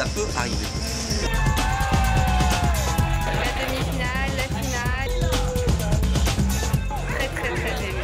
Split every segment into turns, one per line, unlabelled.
ça peut arriver.
La demi-finale, la finale. Très très très ému.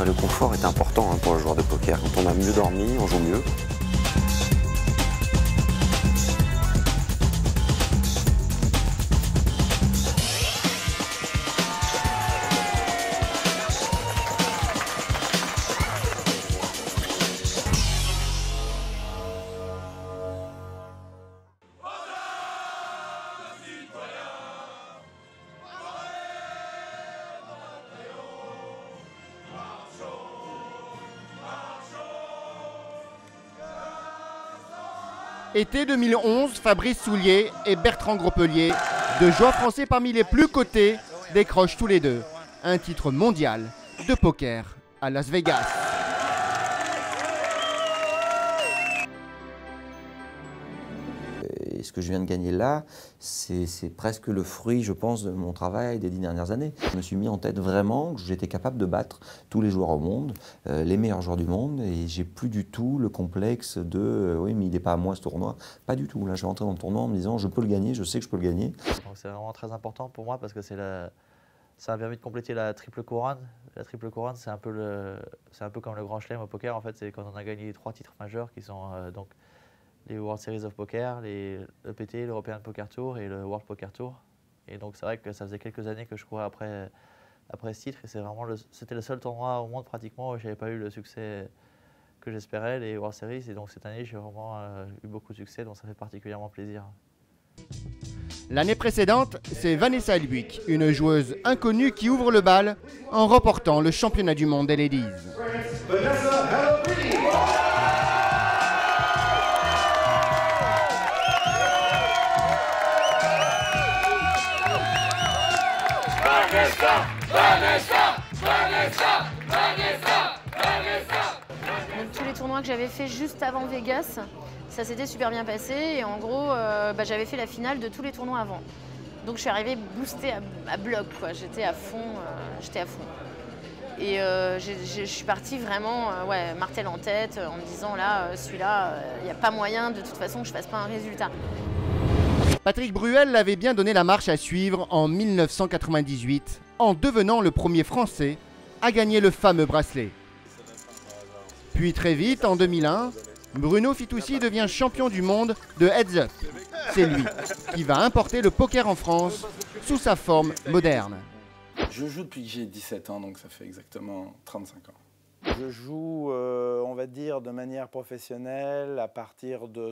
Le confort est important pour le joueur de poker. Quand on a mieux dormi, on joue mieux.
Été 2011, Fabrice Soulier et Bertrand Grospelier, deux joueurs français parmi les plus cotés, décrochent tous les deux un titre mondial de poker à Las Vegas.
Et ce que je viens de gagner là, c'est presque le fruit, je pense, de mon travail des 10 dernières années. Je me suis mis en tête vraiment que j'étais capable de battre tous les joueurs au monde, les meilleurs joueurs du monde, et j'ai plus du tout le complexe de oui, mais il n'est pas à moi ce tournoi. Pas du tout. Là, je vais rentrer dans le tournoi en me disant je peux le gagner, je sais que je peux le gagner.
C'est vraiment très important pour moi parce que ça a permis de compléter la triple couronne. La triple couronne, c'est un peu comme le grand chelem au poker. En fait, c'est quand on a gagné 3 titres majeurs qui sont donc les World Series of Poker, les EPT, l'European Poker Tour et le World Poker Tour. Et donc c'est vrai que ça faisait quelques années que je courais après ce titre et c'était le seul tournoi au monde pratiquement où je n'avais pas eu le succès que j'espérais, les World Series. Et donc cette année, j'ai vraiment eu beaucoup de succès, donc ça fait particulièrement plaisir.
L'année précédente, c'est Vanessa Hellwig, une joueuse inconnue qui ouvre le bal en remportant le championnat du monde des Ladies.
Donc, tous les tournois que j'avais fait juste avant Vegas, ça s'était super bien passé et en gros, j'avais fait la finale de tous les tournois avant. Donc je suis arrivée boostée à bloc, quoi. J'étais à fond. Et je suis partie vraiment martel en tête en me disant là, celui-là, il n'y a pas moyen de toute façon que je fasse pas un résultat.
Patrick Bruel l'avait bien donné la marche à suivre en 1998 en devenant le premier Français à gagner le fameux bracelet. Puis très vite, en 2001, Bruno Fitoussi devient champion du monde de Heads Up. C'est lui qui va importer le poker en France sous sa forme moderne.
Je joue depuis que j'ai 17 ans, donc ça fait exactement 35 ans.
Je joue, on va dire, de manière professionnelle à partir de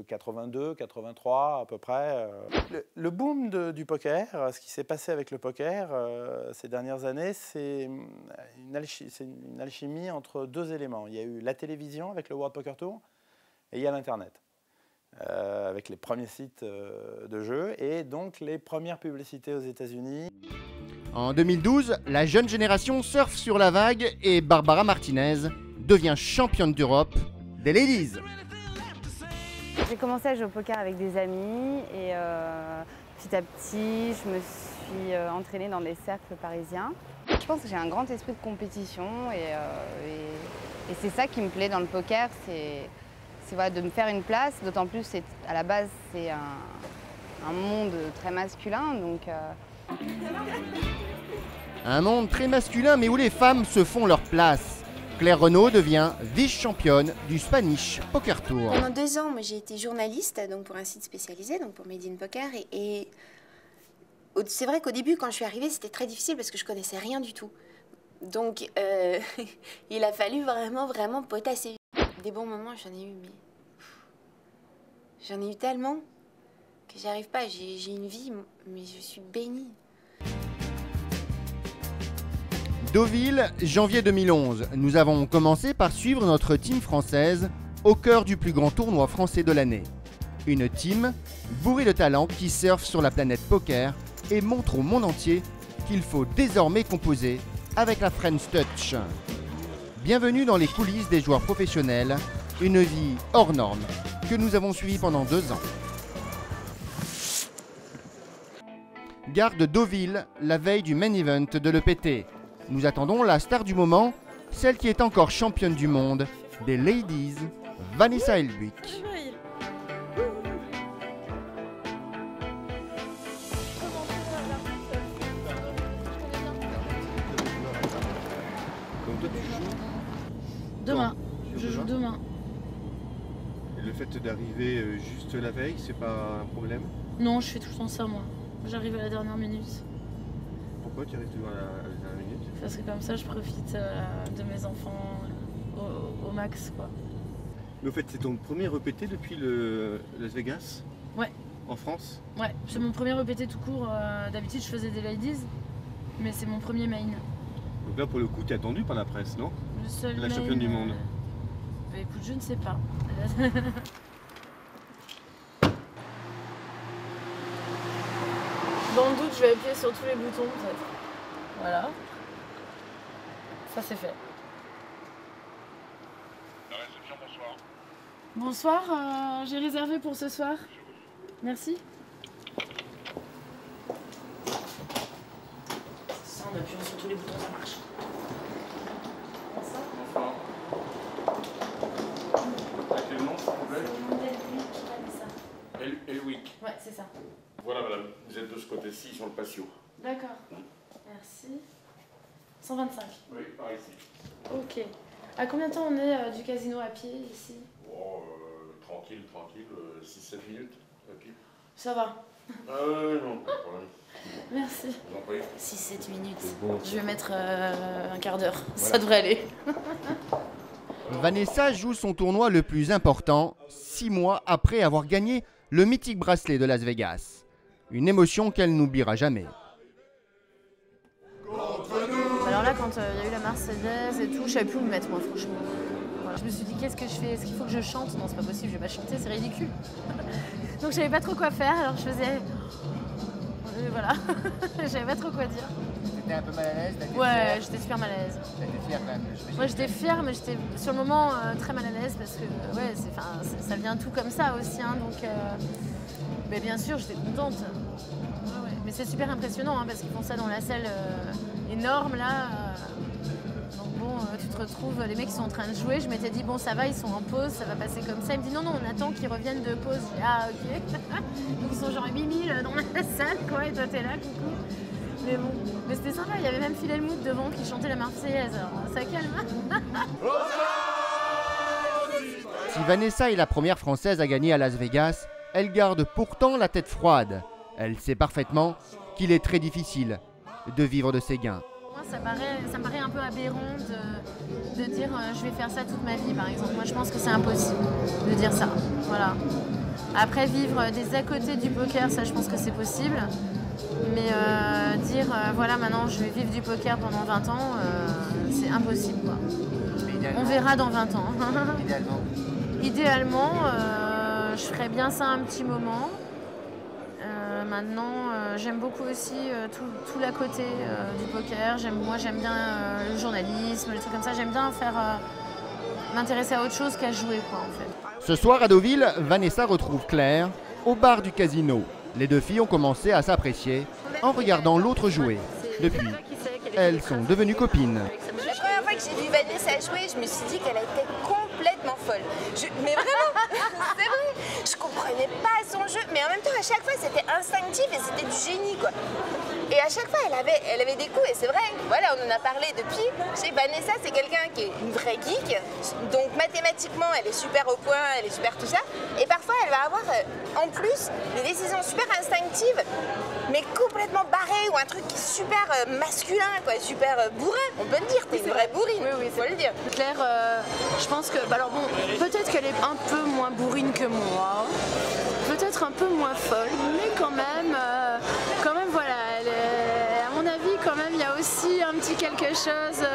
82, 83 à peu près. Le boom du poker, ce qui s'est passé avec le poker ces dernières années, c'est une alchimie entre deux éléments. Il y a eu la télévision avec le World Poker Tour et il y a l'Internet. Avec les premiers sites de jeux et donc les premières publicités aux États-Unis.
En 2012, la jeune génération surfe sur la vague et Barbara Martinez devient championne d'Europe des Ladies.
J'ai commencé à jouer au poker avec des amis et petit à petit, je me suis entraînée dans des cercles parisiens. Je pense que j'ai un grand esprit de compétition et c'est ça qui me plaît dans le poker, c'est de me faire une place, d'autant plus à la base c'est un monde très masculin. Donc,
Un monde très masculin mais où les femmes se font leur place. Claire Renaud devient vice-championne du Spanish Poker Tour.
Pendant 2 ans, moi j'ai été journaliste donc pour un site spécialisé, donc pour Made in Poker. Et c'est vrai qu'au début, quand je suis arrivée, c'était très difficile parce que je connaissais rien du tout. Donc il a fallu vraiment potasser. Des bons moments, j'en ai eu, mais j'en ai eu tellement que j'y arrive pas. J'ai une vie, mais je suis bénie.
Deauville, janvier 2011. Nous avons commencé par suivre notre team française au cœur du plus grand tournoi français de l'année. Une team bourrée de talents qui surfe sur la planète poker et montre au monde entier qu'il faut désormais composer avec la French Touch. Bienvenue dans les coulisses des joueurs professionnels, une vie hors norme que nous avons suivie pendant 2 ans. Gare de Deauville, la veille du main event de l'EPT. Nous attendons la star du moment, celle qui est encore championne du monde des Ladies, Vanessa Hellwig.
Demain, je joue demain.
Et le fait d'arriver juste la veille, c'est pas un problème?
Non, je fais tout le temps ça moi. J'arrive à la dernière minute.
Pourquoi tu arrives toujours à la dernière minute?
Parce que comme ça, je profite de mes enfants au max, quoi.
Mais au fait, c'est ton premier EPT depuis le Las Vegas?
Ouais.
En France?
Ouais, c'est mon premier EPT tout court. D'habitude, je faisais des ladies, mais c'est mon premier main.
Donc là, pour le coup, tu es attendu par la presse, non?
Le seul
La
main,
championne du monde.
Bah, écoute, je ne sais pas. Dans le doute, je vais appuyer sur tous les boutons, peut-être. Voilà. Ça, c'est fait.
La réception, bonsoir.
Bonsoir, j'ai réservé pour ce soir. Merci. Ça, en appuyant sur tous les boutons, ça marche. Bonsoir.
Quel nom, s'il vous plaît?
Vanessa.
Hellwig.
Ouais, c'est ça.
Voilà, madame. Vous êtes de ce côté-ci, sur le patio.
D'accord. Merci. 125.
Oui, par ici.
Ok. À combien de temps on est du casino à pied ici?
Oh, tranquille, 6-7 minutes à pied.
Ça va.
Non, pas de problème.
Merci.
Je vous en prie.
6-7 minutes.
Bon.
Je vais mettre un quart d'heure. Voilà. Ça devrait aller.
Vanessa joue son tournoi le plus important 6 mois après avoir gagné le mythique bracelet de Las Vegas. Une émotion qu'elle n'oubliera jamais.
Alors là, quand il y a eu la Marseillaise et tout, je savais plus où me mettre, moi, franchement. Voilà. Je me suis dit, qu'est-ce que je fais? Est-ce qu'il faut que je chante? Non, c'est pas possible, je vais pas chanter, c'est ridicule. Donc je savais pas trop quoi faire, alors je faisais... Voilà, je savais pas trop quoi dire.
T'étais un peu mal à l'aise?
Ouais, j'étais super mal à l'aise.
T'étais fière quand même?
Moi j'étais fière, mais j'étais sur le moment très mal à l'aise parce que ouais, ça vient tout comme ça aussi. Hein, donc, mais bien sûr, j'étais contente. Ouais, ouais. Mais c'est super impressionnant hein, parce qu'ils font ça dans la salle énorme là. Donc bon, tu te retrouves, les mecs ils sont en train de jouer. Je m'étais dit, bon, ça va, ils sont en pause, ça va passer comme ça. Il me dit, non, non, on attend qu'ils reviennent de pause. Je dis, ah, ok. Donc ils sont genre 8000 dans la salle, quoi, et toi t'es là, coucou. Mais bon, mais c'était sympa, il y avait même Phil Hellmuth devant qui chantait la Marseillaise, alors ça calme.
Si Vanessa est la première Française à gagner à Las Vegas, elle garde pourtant la tête froide. Elle sait parfaitement qu'il est très difficile de vivre de ses gains.
Moi, ça me paraît un peu aberrant de dire je vais faire ça toute ma vie, par exemple. Moi, je pense que c'est impossible de dire ça. Voilà. Après, vivre des à côté du poker, ça, je pense que c'est possible. Mais dire voilà, maintenant je vais vivre du poker pendant 20 ans, c'est impossible, quoi. On verra dans 20 ans. Idéalement, je ferais bien ça un petit moment. Maintenant, j'aime beaucoup aussi tout l'à côté du poker. Moi, j'aime bien le journalisme, les trucs comme ça. J'aime bien m'intéresser à autre chose qu'à jouer, quoi, en fait.
Ce soir à Deauville, Vanessa retrouve Claire au bar du casino. Les deux filles ont commencé à s'apprécier en regardant l'autre jouer. Depuis, elles sont devenues copines.
La première fois que j'ai vu Vanessa jouer, je me suis dit qu'elle était complètement folle. Mais vraiment, c'est vrai, je comprenais pas son jeu, mais en même temps, à chaque fois, c'était instinctif et c'était du génie, quoi. Et à chaque fois, elle avait des coups, et c'est vrai, voilà, on en a parlé depuis. Vanessa, c'est quelqu'un qui est une vraie geek, donc mathématiquement, elle est super au point, elle est super tout ça. Et parfois, elle va avoir, en plus, des décisions super instinctives, mais complètement barrées, ou un truc qui est super masculin, quoi, super bourrin. On peut le dire, t'es une vraie bourrine, oui, faut le dire.
Claire, je pense que, alors bon, peut-être qu'elle est un peu moins bourrine que moi, peut-être un peu moins folle, mais quand même voilà, à mon avis, quand même, il y a aussi un petit quelque chose,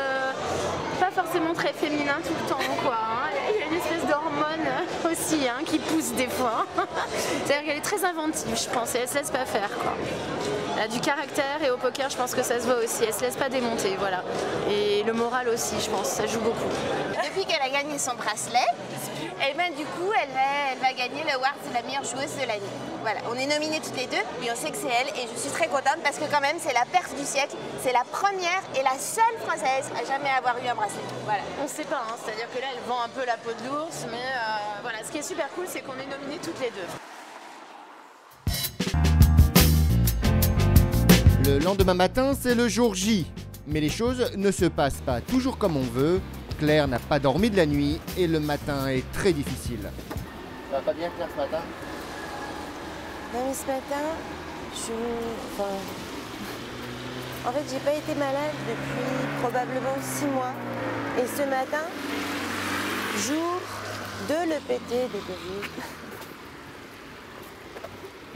pas forcément très féminin tout le temps, quoi. Hein. Il y a une espèce d'hormone aussi aussi, hein, qui pousse des fois. C'est-à-dire qu'elle est très inventive, je pense, et elle se laisse pas faire, quoi. Elle a du caractère et au poker, je pense que ça se voit aussi. Elle se laisse pas démonter, voilà. Et le moral aussi, je pense, ça joue beaucoup.
Depuis qu'elle a gagné son bracelet, et ben du coup, elle va gagner le award de la meilleure joueuse de l'année. Voilà, on est nominés toutes les deux, mais on sait que c'est elle et je suis très contente parce que quand même, c'est la perf du siècle. C'est la première et la seule française à jamais avoir eu un bracelet. Voilà.
On ne sait pas, hein, c'est-à-dire que là, elle vend un peu la peau de l'ours, mais voilà, ce qui est super cool, c'est qu'on est nominés toutes les deux.
Le lendemain matin, c'est le jour J. Mais les choses ne se passent pas toujours comme on veut. Claire n'a pas dormi de la nuit et le matin est très difficile. Ça va pas bien, Claire, ce matin?
Non, mais ce matin, en fait, j'ai pas été malade depuis probablement 6 mois. Et ce matin, jour de l'EPT de Covid,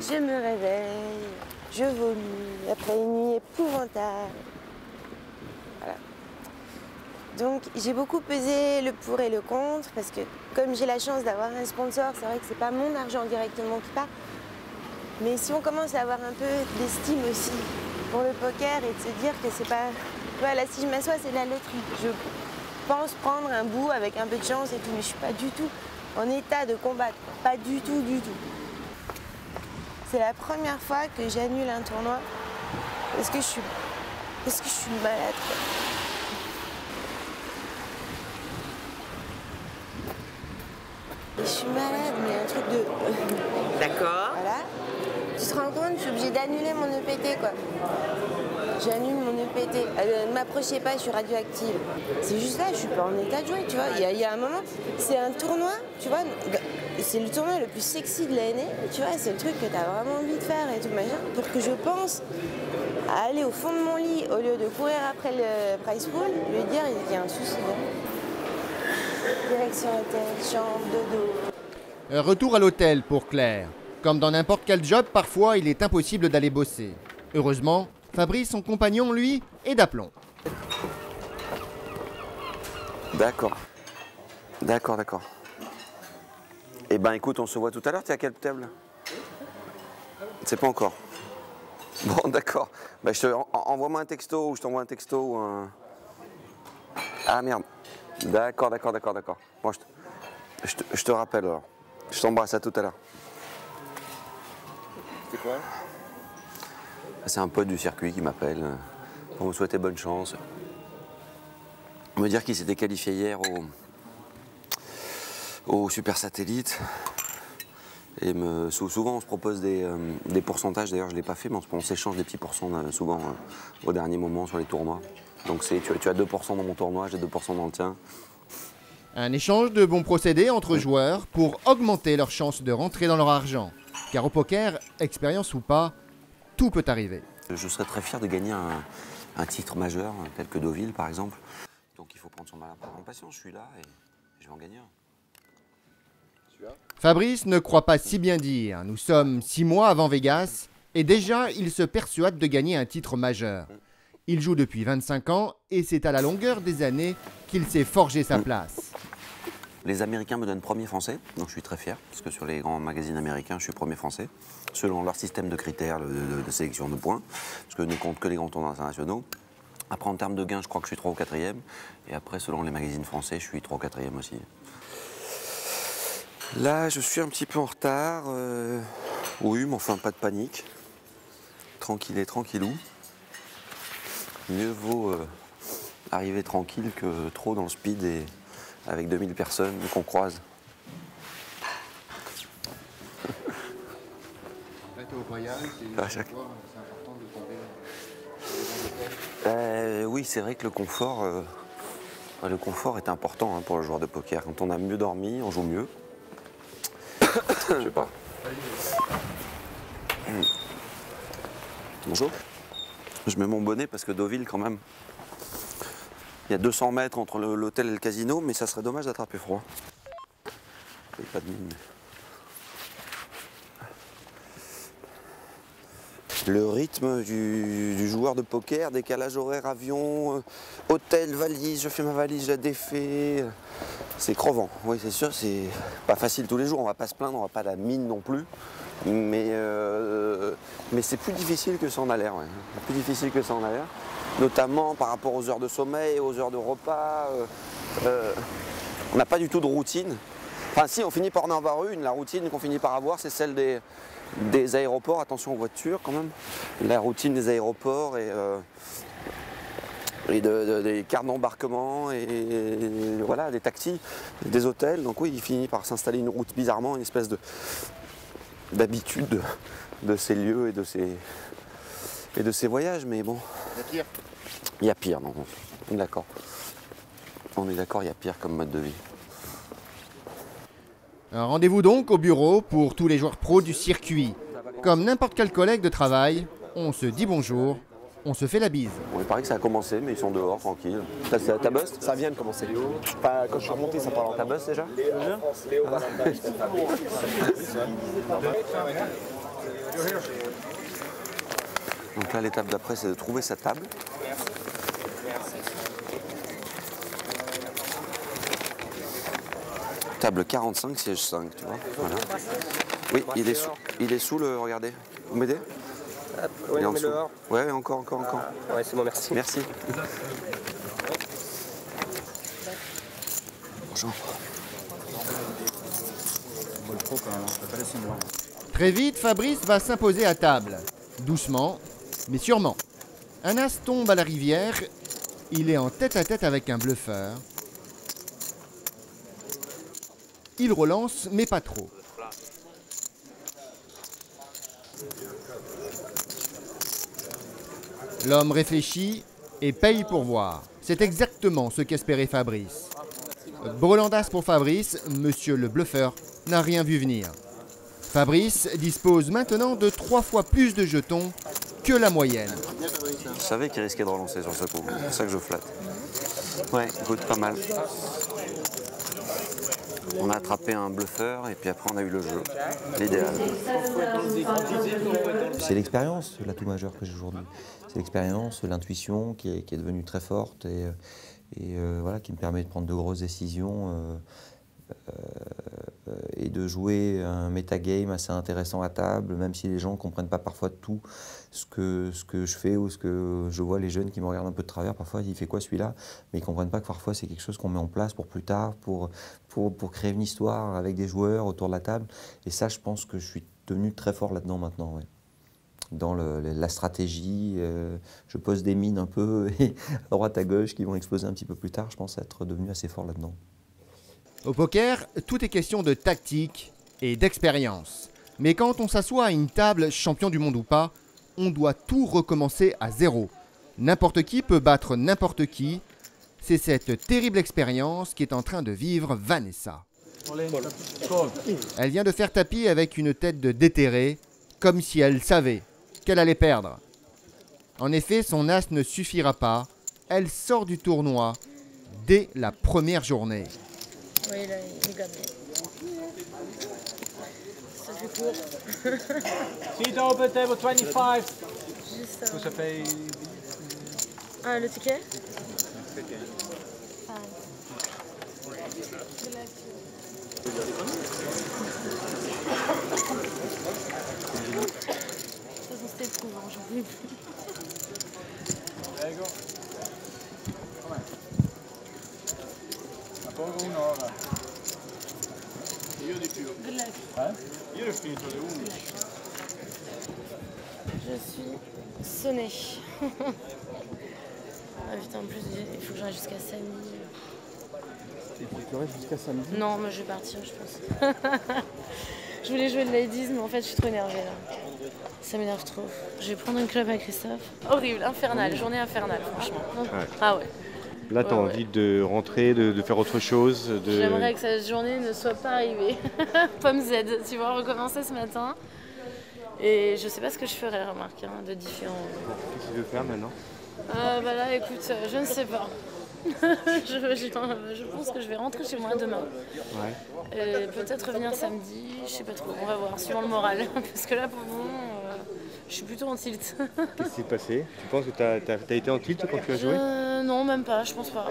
je me réveille, je vomis après une nuit épouvantable. Voilà. Donc j'ai beaucoup pesé le pour et le contre parce que comme j'ai la chance d'avoir un sponsor, c'est vrai que c'est pas mon argent directement qui part. Mais si on commence à avoir un peu d'estime aussi pour le poker et de se dire que c'est pas... Voilà, si je m'assois, c'est de la loterie. Je pense prendre un bout avec un peu de chance et tout, mais je suis pas du tout en état de combattre. Pas du tout, du tout. C'est la première fois que j'annule un tournoi parce que je suis malade, quoi. Je suis malade, mais un truc de...
D'accord.
Voilà. Tu te rends compte, je suis obligée d'annuler mon EPT, quoi. J'annule mon EPT. Ne m'approchez pas, je suis radioactive. C'est juste là, je suis pas en état de jouer, tu vois. Il y a un moment, c'est un tournoi, tu vois. C'est le tournoi le plus sexy de l'année, tu vois. C'est le truc que tu as vraiment envie de faire et tout, machin. Pour que je pense à aller au fond de mon lit au lieu de courir après le prize pool, lui dire qu'il y a un souci. Direction hôtel, chambre, dodo.
Retour à l'hôtel pour Claire. Comme dans n'importe quel job, parfois il est impossible d'aller bosser. Heureusement, Fabrice, son compagnon, lui, est d'aplomb.
D'accord. D'accord, d'accord. Eh ben écoute, on se voit tout à l'heure. T'es à quelle table? C'est pas encore. Bon, d'accord. Ben, envoie-moi un texto ou je t'envoie un texto ou un... Ah merde. D'accord, d'accord, d'accord, d'accord. Bon, je te rappelle alors. Je t'embrasse, à tout à l'heure. C'est quoi? C'est un pote du circuit qui m'appelle pour me souhaiter bonne chance. Me dire qu'il s'était qualifié hier au Super Satellite. Et souvent on se propose des pourcentages, d'ailleurs je ne l'ai pas fait, mais on s'échange des petits pourcents souvent au dernier moment sur les tournois. Donc tu as 2% dans mon tournoi, j'ai 2% dans le tien.
Un échange de bons procédés entre joueurs pour augmenter leurs chances de rentrer dans leur argent. Car au poker, expérience ou pas, tout peut arriver.
Je serais très fier de gagner un titre majeur, tel que Deauville par exemple. Donc il faut prendre son mal en patience, je suis là et je vais en gagner un.
Fabrice ne croit pas si bien dire. Nous sommes 6 mois avant Vegas et déjà il se persuade de gagner un titre majeur. Il joue depuis 25 ans et c'est à la longueur des années qu'il s'est forgé sa place.
Les Américains me donnent premier français, donc je suis très fier, parce que sur les grands magazines américains, je suis premier français, selon leur système de critères de sélection de points, parce que ne comptent que les grands tournois internationaux. Après, en termes de gains, je crois que je suis 3 ou 4e, et après, selon les magazines français, je suis 3 ou 4e aussi. Là, je suis un petit peu en retard, oui, mais enfin, pas de panique. Tranquille et tranquillou. Mieux vaut arriver tranquille que trop dans le speed et avec 2000 personnes qu'on croise.
Au voyage, c'est important de tomber.
Oui, c'est vrai que le confort est important hein, pour le joueur de poker. Quand on a mieux dormi, on joue mieux. Je sais pas. Bonjour. Je mets mon bonnet parce que Deauville, quand même, il y a 200 mètres entre l'hôtel et le casino, mais ça serait dommage d'attraper froid. Pas de mine. Le rythme du joueur de poker, décalage horaire, avion, hôtel, valise, je fais ma valise, je la défais.
C'est crevant, oui c'est sûr, c'est pas facile tous les jours, on va pas se plaindre, on va pas à la mine non plus. Mais c'est plus difficile que ça en a l'air, ouais. Plus difficile que ça en a l'air. Notamment par rapport aux heures de sommeil, aux heures de repas. On n'a pas du tout de routine. Enfin si, on finit par en avoir une, la routine qu'on finit par avoir, c'est celle des aéroports, attention aux voitures quand même. La routine des aéroports et des cartes d'embarquement et voilà, des taxis, des hôtels. Donc oui, il finit par s'installer une route bizarrement, une espèce d'habitude de ces lieux et de ces voyages. Mais bon,
il y a pire.
Il y a pire, non, on est d'accord. On est d'accord, il y a pire comme mode de vie.
Rendez-vous donc au bureau pour tous les joueurs pros du circuit. Comme n'importe quel collègue de travail, on se dit bonjour, on se fait la bise.
Bon, il paraît que ça a commencé, mais ils sont dehors, tranquilles. Ta bosse?
Ça vient de commencer. Pas, quand je suis remonté, ça parle en
ta bosse déjà? Donc là, l'étape d'après, c'est de trouver sa table. Table 45, siège 5, tu vois. Voilà. Oui, il est sous le... Regardez. Vous m'aidez?
Oui, on met dehors.
Ouais, encore.
Ouais, c'est bon, merci.
Merci. Bonjour.
Très vite, Fabrice va s'imposer à table. Doucement, mais sûrement. Un as tombe à la rivière. Il est en tête-à-tête avec un bluffeur. Il relance, mais pas trop. L'homme réfléchit et paye pour voir. C'est exactement ce qu'espérait Fabrice. Brelandas pour Fabrice, monsieur le bluffeur n'a rien vu venir. Fabrice dispose maintenant de 3 fois plus de jetons que la moyenne.
Je savais qu'il risquait de relancer sur ce coup, c'est pour ça que je flatte. Ouais, écoute, pas mal. On a attrapé un bluffeur et puis après on a eu le jeu, l'idéal.
C'est l'expérience, l'atout majeur que j'ai aujourd'hui. C'est l'expérience, l'intuition qui est devenue très forte et voilà, qui me permet de prendre de grosses décisions et de jouer un metagame assez intéressant à table, même si les gens ne comprennent pas parfois tout ce que je fais ou ce que je vois les jeunes qui me regardent un peu de travers. Parfois, il fait quoi celui-là? Mais ils ne comprennent pas que parfois c'est quelque chose qu'on met en place pour plus tard, pour créer une histoire avec des joueurs autour de la table. Et ça, je pense que je suis devenu très fort là-dedans maintenant. Ouais. Dans la stratégie, je pose des mines un peu et à droite à gauche qui vont exploser un petit peu plus tard. Je pense être devenu assez fort là-dedans.
Au poker, tout est question de tactique et d'expérience. Mais quand on s'assoit à une table, champion du monde ou pas, on doit tout recommencer à zéro. N'importe qui peut battre n'importe qui. C'est cette terrible expérience qu'est en train de vivre Vanessa. Elle vient de faire tapis avec une tête de déterré, comme si elle savait qu'elle allait perdre. En effet, son as ne suffira pas. Elle sort du tournoi dès la première journée.
Oui, là, il est gagné. Ça fait court.
Si open table 25.
Juste ça.
Ça fait...
Ah, le ticket? Ah. C'était éprouvant, j'en pouvais plus.
There you go.
Je suis sonnée. Ah putain, en plus, il faut que j'aille jusqu'à samedi.
Tu restes jusqu'à samedi?
Non, mais je vais partir, je pense. Je voulais jouer le Ladies, mais en fait, je suis trop énervée là. Ça m'énerve trop. Je vais prendre une club avec Christophe. Horrible, infernal, journée infernale, franchement.
Ouais.
Ah ouais.
Là, tu as envie de rentrer, de faire autre chose.
J'aimerais que cette journée ne soit pas arrivée. Pomme Z, tu vois, recommencer ce matin. Et je sais pas ce que je ferais, remarque, hein, de différent.
Qu'est-ce que tu veux faire maintenant?
Bah là, écoute, je ne sais pas. je pense que je vais rentrer chez moi demain. Ouais. Peut-être revenir samedi, je sais pas trop, on va voir, suivant le moral. Parce que là, pour le moment, Je suis plutôt en tilt.
Qu'est-ce qui s'est passé? Tu penses que tu as été en tilt quand tu as joué?
Non, même pas, je pense pas.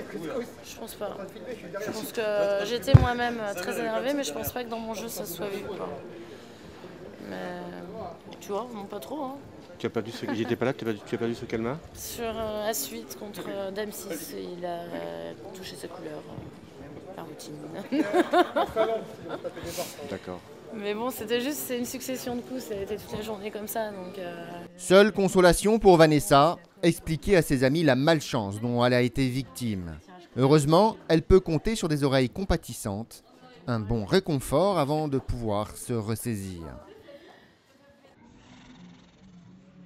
Je pense pas. Je pense que j'étais moi-même très énervée, mais je pense pas que dans mon jeu ça se soit vu, quoi. Mais tu vois, non, pas trop. Hein.
Tu as perdu J'étais pas là, tu as perdu ce calma?
Sur As-8 contre Dame 6, il a touché sa couleur. La routine.
D'accord.
Mais bon, c'est une succession de coups, ça a été toute la journée comme ça. Donc,
Seule consolation pour Vanessa, expliquer à ses amis la malchance dont elle a été victime. Heureusement, elle peut compter sur des oreilles compatissantes, un bon réconfort avant de pouvoir se ressaisir.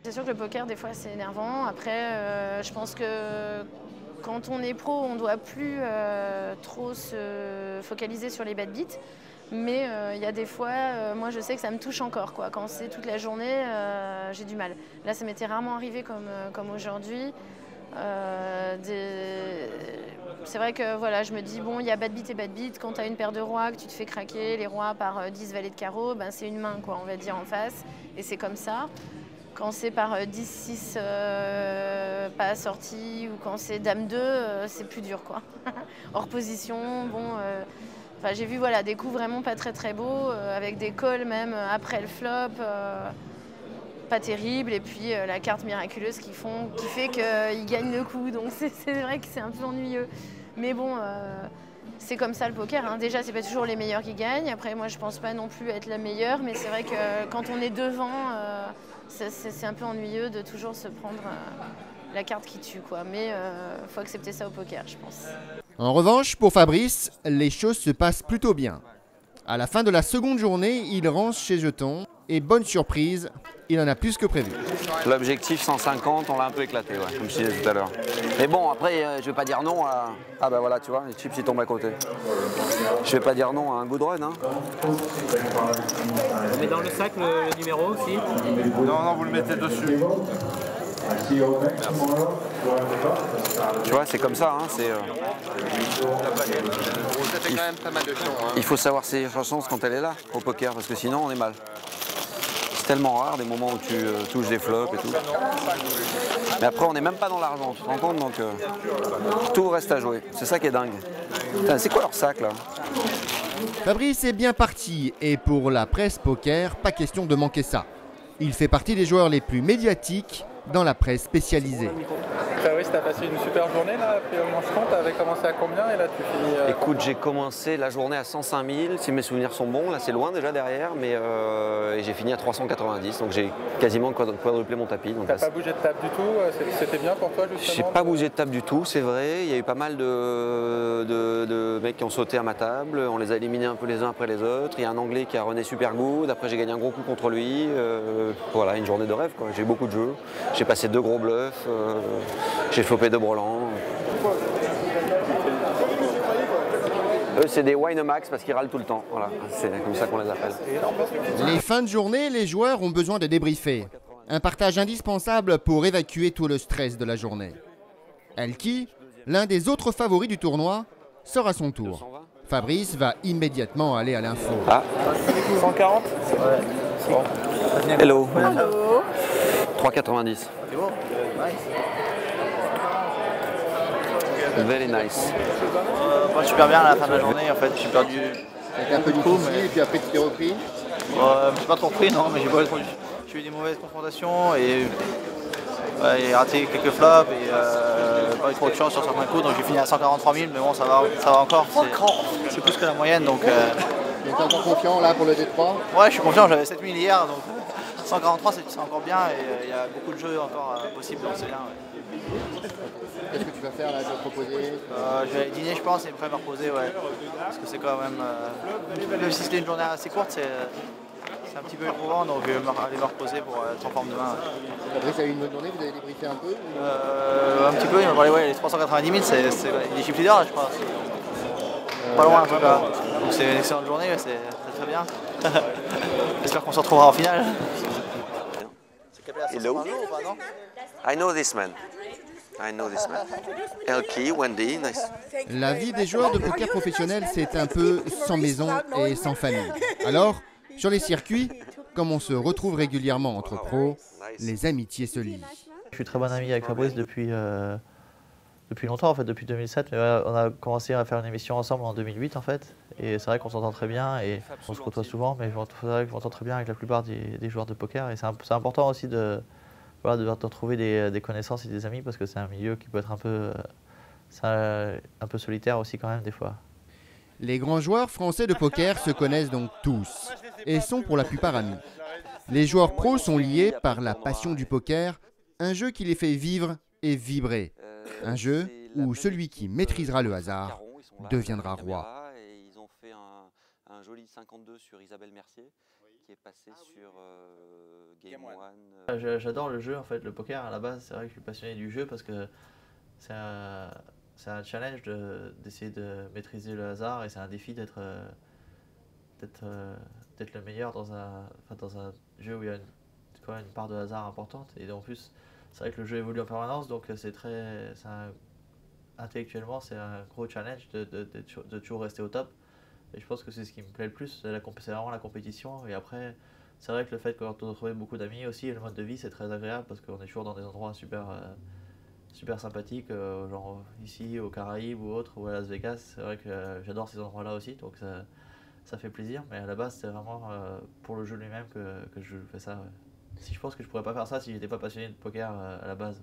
C'est sûr que le poker, des fois, c'est énervant. Après, je pense que quand on est pro, on ne doit plus trop se focaliser sur les bad beats. Mais il y a des fois, moi je sais que ça me touche encore, quoi. Quand c'est toute la journée, j'ai du mal. Là, ça m'était rarement arrivé comme aujourd'hui. C'est vrai que voilà, je me dis, bon, il y a bad beat et bad beat. Quand tu as une paire de rois, que tu te fais craquer les rois par 10 valets de carreau, ben, c'est une main, quoi, on va dire, en face. Et c'est comme ça. Quand c'est par 10-6 pas assorti ou quand c'est dame 2, c'est plus dur, quoi. Hors position, bon... j'ai vu voilà, des coups vraiment pas très beaux, avec des calls même après le flop, pas terrible. Et puis la carte miraculeuse qui fait qu'ils gagnent le coup. Donc c'est vrai que c'est un peu ennuyeux. Mais bon, c'est comme ça le poker. Hein. Déjà, c'est pas toujours les meilleurs qui gagnent. Après, moi, je pense pas non plus être la meilleure. Mais c'est vrai que quand on est devant, c'est un peu ennuyeux de toujours se prendre la carte qui tue, quoi. Mais faut accepter ça au poker, je pense.
En revanche, pour Fabrice, les choses se passent plutôt bien. À la fin de la seconde journée, il range ses jetons et bonne surprise, il en a plus que prévu.
L'objectif 150, on l'a un peu éclaté, ouais, comme je disais tout à l'heure. Mais bon, après, je vais pas dire non à... Ah bah voilà, tu vois, les chips ils tombent à côté. Je vais pas dire non à un good run. Hein.
On met dans le sac le numéro aussi?
Non, vous le mettez dessus.
Tu vois, c'est comme ça. Hein, il faut savoir ses chances quand elle est là au poker, parce que sinon on est mal. C'est tellement rare des moments où tu touches des flops et tout. Mais après, on n'est même pas dans l'argent, tu te rends compte, donc tout reste à jouer. C'est ça qui est dingue. C'est quoi leur sac là?
Fabrice est bien parti et pour la presse poker, pas question de manquer ça. Il fait partie des joueurs les plus médiatiques dans la presse spécialisée.
Fabrice, tu as passé une super journée là, puis au manchement, tu avais commencé à combien et là tu finis
Écoute, j'ai commencé la journée à 105 000, si mes souvenirs sont bons, là c'est loin déjà derrière, mais j'ai fini à 390, donc j'ai quasiment quadruplé mon tapis.
T'as pas bougé de table du tout, c'était bien pour toi justement?
J'ai pas bougé de table du tout, c'est vrai, il y a eu pas mal de mecs qui ont sauté à ma table, on les a éliminés un peu les uns après les autres, il y a un Anglais qui a rené super good, après j'ai gagné un gros coup contre lui, voilà, une journée de rêve quoi, j'ai beaucoup de jeux. J'ai passé 2 gros bluffs, j'ai flopé 2 brelans. Eux, c'est des Winamax parce qu'ils râlent tout le temps. Voilà, c'est comme ça qu'on les appelle.
Les fins de journée, les joueurs ont besoin de débriefer. Un partage indispensable pour évacuer tout le stress de la journée. Elki, l'un des autres favoris du tournoi, sort à son tour. Fabrice va immédiatement aller à l'info.
Ah.
140?
Ouais. Bon. Hello.
Hello.
3,90.
C'est bon.
Very nice.
Moi, super bien à la fin de la journée. En fait, j'ai perdu.
C'était un peu difficile, et puis après tu t'es repris?
Je ne suis pas trop repris, non, mais j'ai eu des mauvaises confrontations et raté quelques flops et pas eu trop de chance sur certains coups. Donc j'ai fini à 143 000, mais bon, ça va encore. C'est plus que la moyenne. Donc,
Tu es encore confiant là pour le D3?
Ouais, je suis confiant. J'avais 7 000 hier, donc 143 c'est encore bien et il y a beaucoup de jeux encore possibles, donc c'est bien. Ouais.
Qu'est-ce que tu vas faire là, te proposer?
Je vais aller dîner, je pense, et après me reposer, ouais. Parce que c'est quand même, même si c'était une journée assez courte, c'est un petit peu éprouvant, donc je vais aller me reposer pour être en forme demain.
Fabrice a eu une bonne journée, vous avez débriefé un peu?
Un petit peu, il m'a parlé, ouais, les 390 000, c'est les chip leaders, là, je crois. Pas loin en tout cas. Donc c'est une excellente journée, c'est très bien. J'espère qu'on se retrouvera en finale.
Hello. I know this man. Elki, Wendy, nice.
La vie des joueurs de poker professionnels, c'est un peu sans maison et sans famille. Alors, sur les circuits, comme on se retrouve régulièrement entre pros, les amitiés se lient.
Je suis très bon ami avec Fabrice depuis longtemps, en fait, depuis 2007. Mais on a commencé à faire une émission ensemble en 2008, en fait. Et c'est vrai qu'on s'entend très bien et on se côtoie souvent, mais c'est vrai que je m'entends très bien avec la plupart des joueurs de poker. Et c'est important aussi de retrouver des connaissances et des amis parce que c'est un milieu qui peut être un peu solitaire aussi quand même des fois.
Les grands joueurs français de poker se connaissent donc tous et sont pour la plupart amis. Les joueurs pros sont liés par la passion du poker, un jeu qui les fait vivre et vibrer. Un jeu où celui qui maîtrisera le hasard deviendra roi.
Ils ont fait un joli 52 sur Isabelle Mercier qui est passé sur Game One.
J'adore le jeu en fait, le poker à la base. C'est vrai que je suis passionné du jeu parce que c'est un challenge d'essayer de maîtriser le hasard et c'est un défi d'être le meilleur dans un jeu où il y a quand même une part de hasard importante. Et en plus, c'est vrai que le jeu évolue en permanence, donc intellectuellement, c'est un gros challenge de toujours rester au top. Et je pense que c'est ce qui me plaît le plus, c'est vraiment la compétition. Et après, c'est vrai que le fait qu'on retrouve beaucoup d'amis aussi, et le mode de vie, c'est très agréable parce qu'on est toujours dans des endroits super sympathiques, genre ici, aux Caraïbes ou autre, ou à Las Vegas. C'est vrai que j'adore ces endroits-là aussi, donc ça fait plaisir. Mais à la base, c'est vraiment pour le jeu lui-même que je fais ça. Ouais. Si je pense que je pourrais pas faire ça si j'étais pas passionné de poker à la base.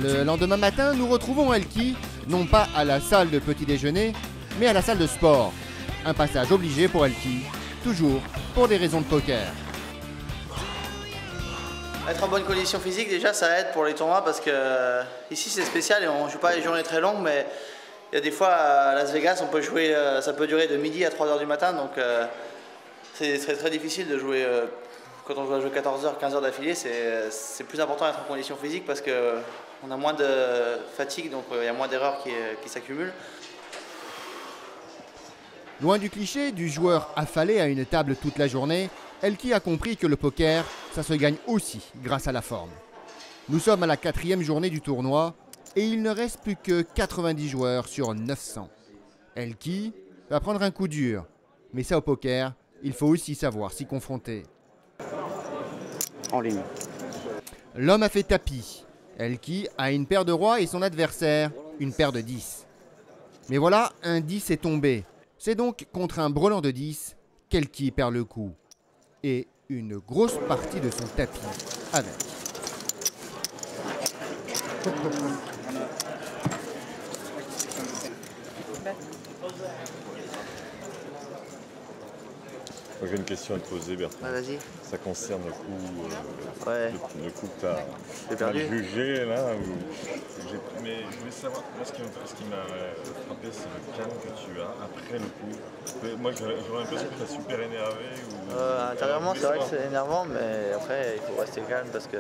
Le lendemain matin, nous retrouvons Elki, non pas à la salle de petit déjeuner, mais à la salle de sport. Un passage obligé pour Elki, toujours pour des raisons de poker.
Être en bonne condition physique, déjà, ça aide pour les tournois parce que ici c'est spécial et on ne joue pas les journées très longues, mais il y a des fois à Las Vegas, on peut jouer, ça peut durer de midi à 3 h du matin, donc c'est très difficile de jouer. Quand on doit jouer 14 h, 15 h d'affilée, c'est plus important d'être en condition physique parce qu'on a moins de fatigue, donc il y a moins d'erreurs qui s'accumulent.
Loin du cliché du joueur affalé à une table toute la journée, Elki a compris que le poker, ça se gagne aussi grâce à la forme. Nous sommes à la 4e journée du tournoi et il ne reste plus que 90 joueurs sur 900. Elki va prendre un coup dur, mais ça au poker, il faut aussi savoir s'y confronter.
En ligne.
L'homme a fait tapis. Elki a une paire de rois et son adversaire, une paire de 10. Mais voilà, un 10 est tombé. C'est donc contre un brelan de 10 qu'Elki perd le coup. Et une grosse partie de son tapis avec.
J'ai une question à te poser, Bertrand.
Ouais, vas-y.
Ça concerne le coup, le coup que
J'ai
tu as
perdu.
jugé là. Mais je voulais savoir, moi ce qui m'a frappé, c'est le calme que tu as après le coup. Moi j'aurais l'impression que tu es super énervé.
Intérieurement, c'est vrai que c'est énervant, mais après il faut rester calme parce que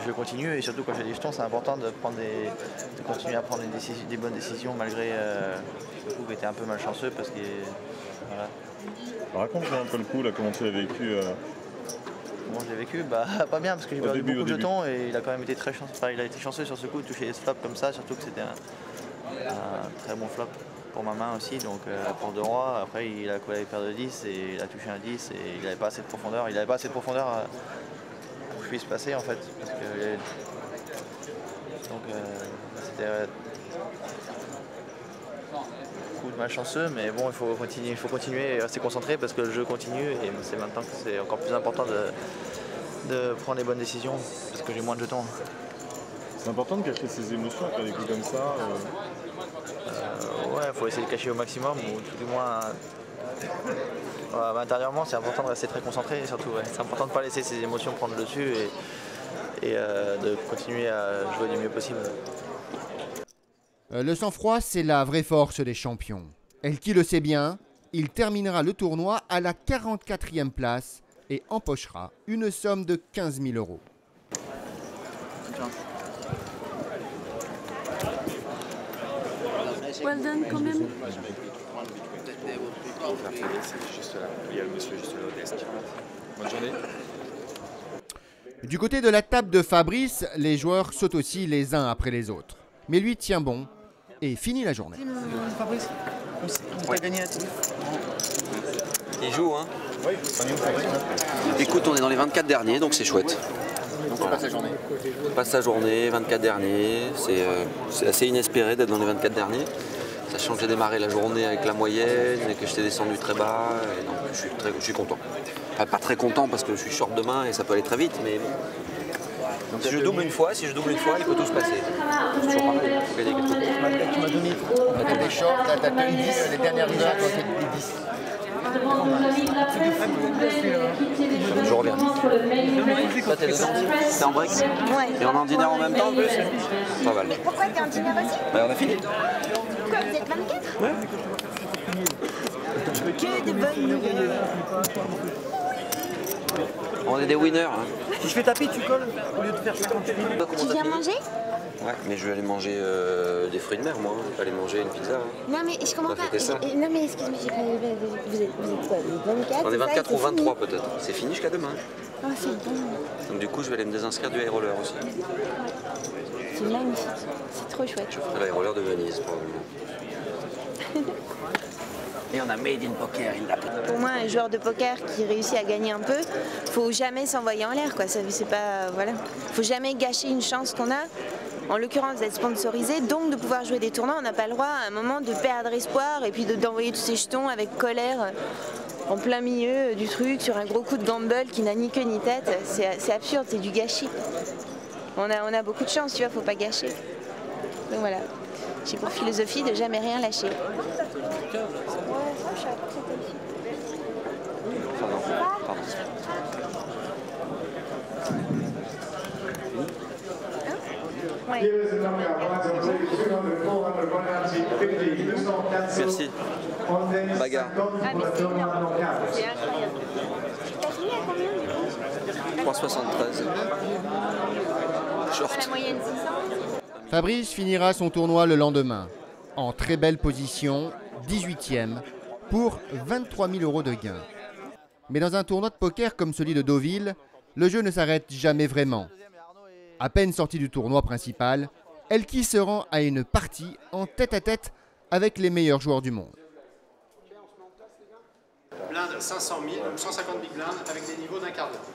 je continue et surtout quand j'ai des jetons, c'est important de continuer à prendre des bonnes décisions malgré le coup qui était un peu malchanceux parce que voilà.
Raconte-moi un peu le coup, là, comment tu l'as vécu.
Comment je l'ai vécu, pas bien parce que j'ai perdu beaucoup de jetons et il a quand même été très chanceux. Enfin, il a été chanceux sur ce coup de toucher les flops comme ça, surtout que c'était un très bon flop pour ma main aussi, donc pour 2 rois. Après il a collé avec paire de 10 et il a touché un 10 et il n'avait pas assez de profondeur. Il n'avait pas assez de profondeur pour que je puisse passer en fait. Parce que, donc c'était malchanceux, mais bon, il faut continuer et rester concentré parce que le jeu continue et c'est maintenant que c'est encore plus important de prendre les bonnes décisions parce que j'ai moins de jetons.
C'est important de cacher ses émotions après des coups comme ça.
Ouais, il faut essayer de cacher au maximum ou tout du moins intérieurement, c'est important de rester très concentré et surtout, c'est important de ne pas laisser ses émotions prendre le dessus et de continuer à jouer du mieux possible.
Le sang-froid, c'est la vraie force des champions. Elki le sait bien, il terminera le tournoi à la 44e place et empochera une somme de 15 000 €.
Well done quand même.
Il y a le monsieur juste là au desk. Bonne journée.
Du côté de la table de Fabrice, les joueurs sautent aussi les uns après les autres. Mais lui tient bon et finit la journée.
Fabrice, t'as gagné à
Il joue, hein? Oui. Écoute, on est dans les 24 derniers, donc c'est chouette.
Donc on passe la journée.
On passe la journée, 24 derniers. C'est assez inespéré d'être dans les 24 derniers. Sachant que j'ai démarré la journée avec la moyenne et que j'étais descendu très bas. Et donc je suis content. Enfin, pas très content parce que je suis short demain et ça peut aller très vite, mais bon. Donc si je double une fois, il peut tout se passer. C'est toujours pareil, il faut gagner quelque chose.
Tu m'as donné des shorts, là t'as tenu 10, les dernières heures, tu as fait des 10.
Je reviens. Toi t'es dedans? T'es en break?
Ouais.
Et on est en dîner en même temps en plus? Pas mal.
Mais pourquoi t'es en dîner aussi?
Bah, on a fini.
Quoi, vous êtes 24?
Ouais.
Que de bonnes nouvelles.
On est des winners. Hein.
Si je fais taper, tu colles au lieu de faire 58 minutes.
Tu viens manger?
Ouais, mais je vais aller manger des fruits de mer, moi. Je vais pas aller manger une pizza. Hein.
Non, mais je comprends
On va
pas.
fêter ça.
Non, mais excuse-moi, j'ai pas. Vous êtes quoi? Les 24?
On est 24 ou 23
peut-être.
peut-être. C'est fini jusqu'à demain.
Oh, c'est bon.
Donc du coup, je vais aller me désinscrire du high roller aussi.
C'est magnifique. C'est trop chouette.
Je ferai l'high roller de Venise, probablement. Et on a Made in Poker, il l'a.
Pour moi, un joueur de poker qui réussit à gagner un peu, faut jamais s'envoyer en l'air, quoi. C'est pas, voilà. Faut jamais gâcher une chance qu'on a. En l'occurrence, d'être sponsorisé, donc de pouvoir jouer des tournois. On n'a pas le droit à un moment de perdre espoir et puis d'envoyer tous ces jetons avec colère en plein milieu du truc sur un gros coup de gamble qui n'a ni queue ni tête. C'est absurde, c'est du gâchis. On a beaucoup de chance, tu vois, faut pas gâcher. Donc voilà. J'ai pour philosophie de jamais rien lâcher. Ouais.
Merci. Bagarre.
Ah mais c'est énorme. C'est incroyable. T'as fini à combien du coup?
3,73. Short.
La moyenne 600.
Fabrice finira son tournoi le lendemain, en très belle position, 18e, pour 23 000 € de gains. Mais dans un tournoi de poker comme celui de Deauville, le jeu ne s'arrête jamais vraiment. À peine sorti du tournoi principal, Elki se rend à une partie en tête-à-tête avec les meilleurs joueurs du monde.
Blind 500 000 ou 150 big blind avec des niveaux d'un quart d'heure.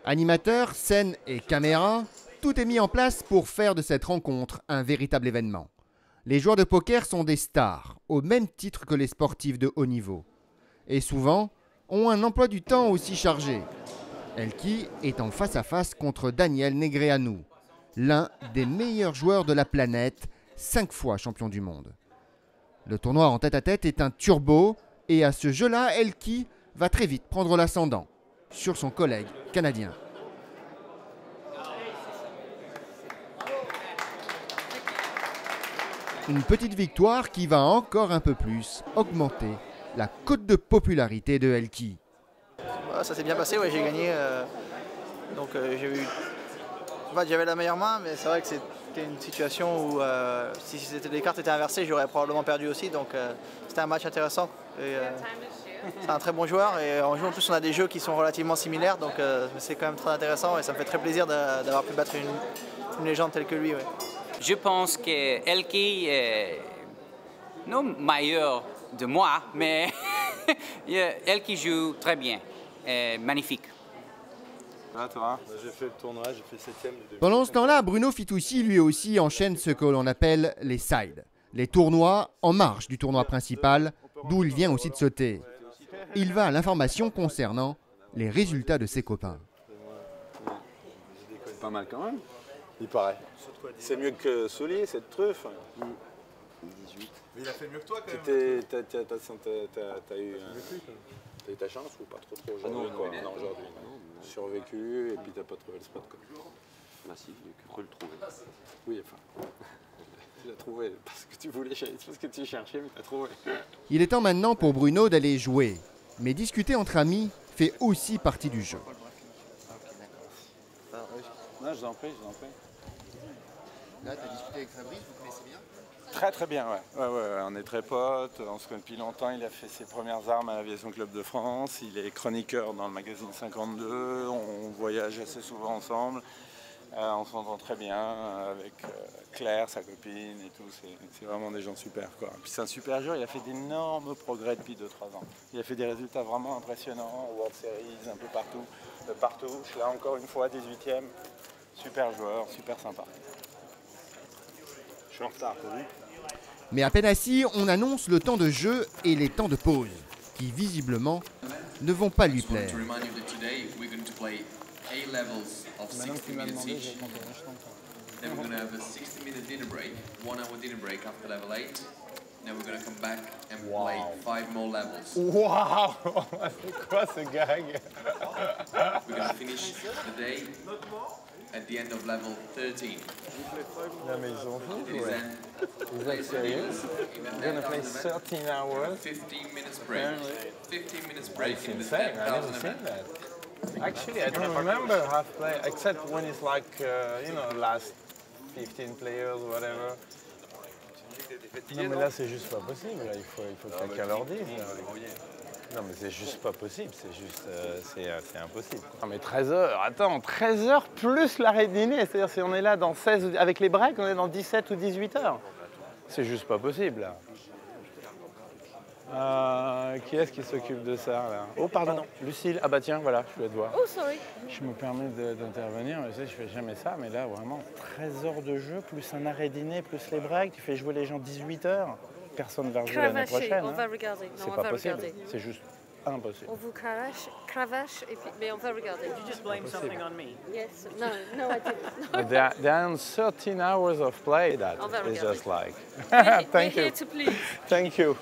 Animateurs, scène et caméra, tout est mis en place pour faire de cette rencontre un véritable événement. Les joueurs de poker sont des stars, au même titre que les sportifs de haut niveau. Et souvent, ont un emploi du temps aussi chargé. Elki est en face-à-face contre Daniel Negreanu, l'un des meilleurs joueurs de la planète, 5 fois champion du monde. Le tournoi en tête-à-tête est un turbo, et à ce jeu-là, Elki va très vite prendre l'ascendant sur son collègue canadien. Une petite victoire qui va encore un peu plus augmenter la cote de popularité de Elki.
Ça s'est bien passé, ouais, j'ai gagné. J'avais la meilleure main, mais c'est vrai que c'était une situation où si les cartes étaient inversées, j'aurais probablement perdu aussi. Donc c'était un match intéressant. C'est un très bon joueur et en plus on a des jeux qui sont relativement similaires, donc c'est quand même très intéressant et ça me fait très plaisir d'avoir pu battre une légende telle que lui. Ouais.
Je pense que Elki est non meilleur de moi, mais Elki joue très bien, magnifique.
Ah, toi, j'ai fait le tournoi, j'ai fait 7e.
Pendant ce temps-là, Bruno Fitoussi lui aussi enchaîne ce que l'on appelle les sides, les tournois en marge du tournoi principal, d'où il vient aussi de sauter. Il va à l'information concernant les résultats de ses copains.
C'est pas mal quand même, il paraît. C'est mieux que Solier, cette truffe.
18. Mais il a fait mieux que toi quand même.
T'as eu ta chance ou pas trop aujourd'hui? Non, aujourd'hui. Survécu et puis t'as pas trouvé le spot quoi.
Bah si, j'ai cru le trouver.
Oui, enfin. Tu l'as trouvé parce que tu voulais, parce que tu cherchais, mais t'as trouvé.
Il est temps maintenant pour Bruno d'aller jouer. Mais discuter entre amis fait aussi partie du jeu.
Non, je vous en prie, je vous en prie.
Là, tu as discuté avec Fabrice, vous connaissez bien?
Très très bien, ouais. Ouais, on est très potes, on se connaît depuis longtemps. Il a fait ses premières armes à l'Aviation Club de France. Il est chroniqueur dans le magazine 52. On voyage assez souvent ensemble. On s'entend très bien avec Claire, sa copine et tout. C'est vraiment des gens super, quoi. Puis c'est un super joueur, il a fait d'énormes progrès depuis 2-3 ans. Il a fait des résultats vraiment impressionnants, World Series, un peu partout. Là encore une fois, 18e. Super joueur, super sympa. Je suis en retard, t'as vu?
Mais à peine assis, on annonce le temps de jeu et les temps de pause, qui visiblement ne vont pas lui plaire.
A levels of 60 minutes each. Then we're going to have a 60-minute dinner break, 1 hour dinner break after level 8. Then we're going to come back and play 5 more levels.
Wow! C'est quoi ce gag?
We're going to finish the day at the end of level 13.
Non mais ils sont fous,
It is
ouais.
then
Vous êtes sérieux? We're going to play 13 hours?
15 minutes break. 15 minutes break in the
insane, I never
10,000
seen
event.
that. Actually, I don't remember half play, except when it's like, you know, last 15 players or whatever. Non, mais là, c'est juste pas possible. Là. Il faut que quelqu'un leur dise. Non, mais c'est juste pas possible. C'est juste, c'est impossible. Non, mais 13 heures. Attends, 13 heures plus l'arrêt de dîner. C'est-à-dire, si on est là dans 16, avec les breaks, on est dans 17 ou 18 heures. C'est juste pas possible, là. Qui est-ce qui s'occupe de ça, là? Oh, pardon, Lucille. Ah bah tiens, voilà, je voulais te voir.
Oh, sorry.
Je me permets d'intervenir, tu sais, je fais jamais ça, mais là, vraiment, 13 heures de jeu, plus un arrêt dîner, plus les breaks, tu fais jouer les gens 18 heures. Personne ne va rejouer l'année prochaine.
On va regarder.
C'est pas possible, c'est juste impossible.
On vous cravache, et puis, mais on va regarder.
Did you just blame something on me?
Yes. No, I didn't.
There are 13 hours of play that
On va
is
regarder.
just like...
We're
Thank you.
here to please.
Thank you.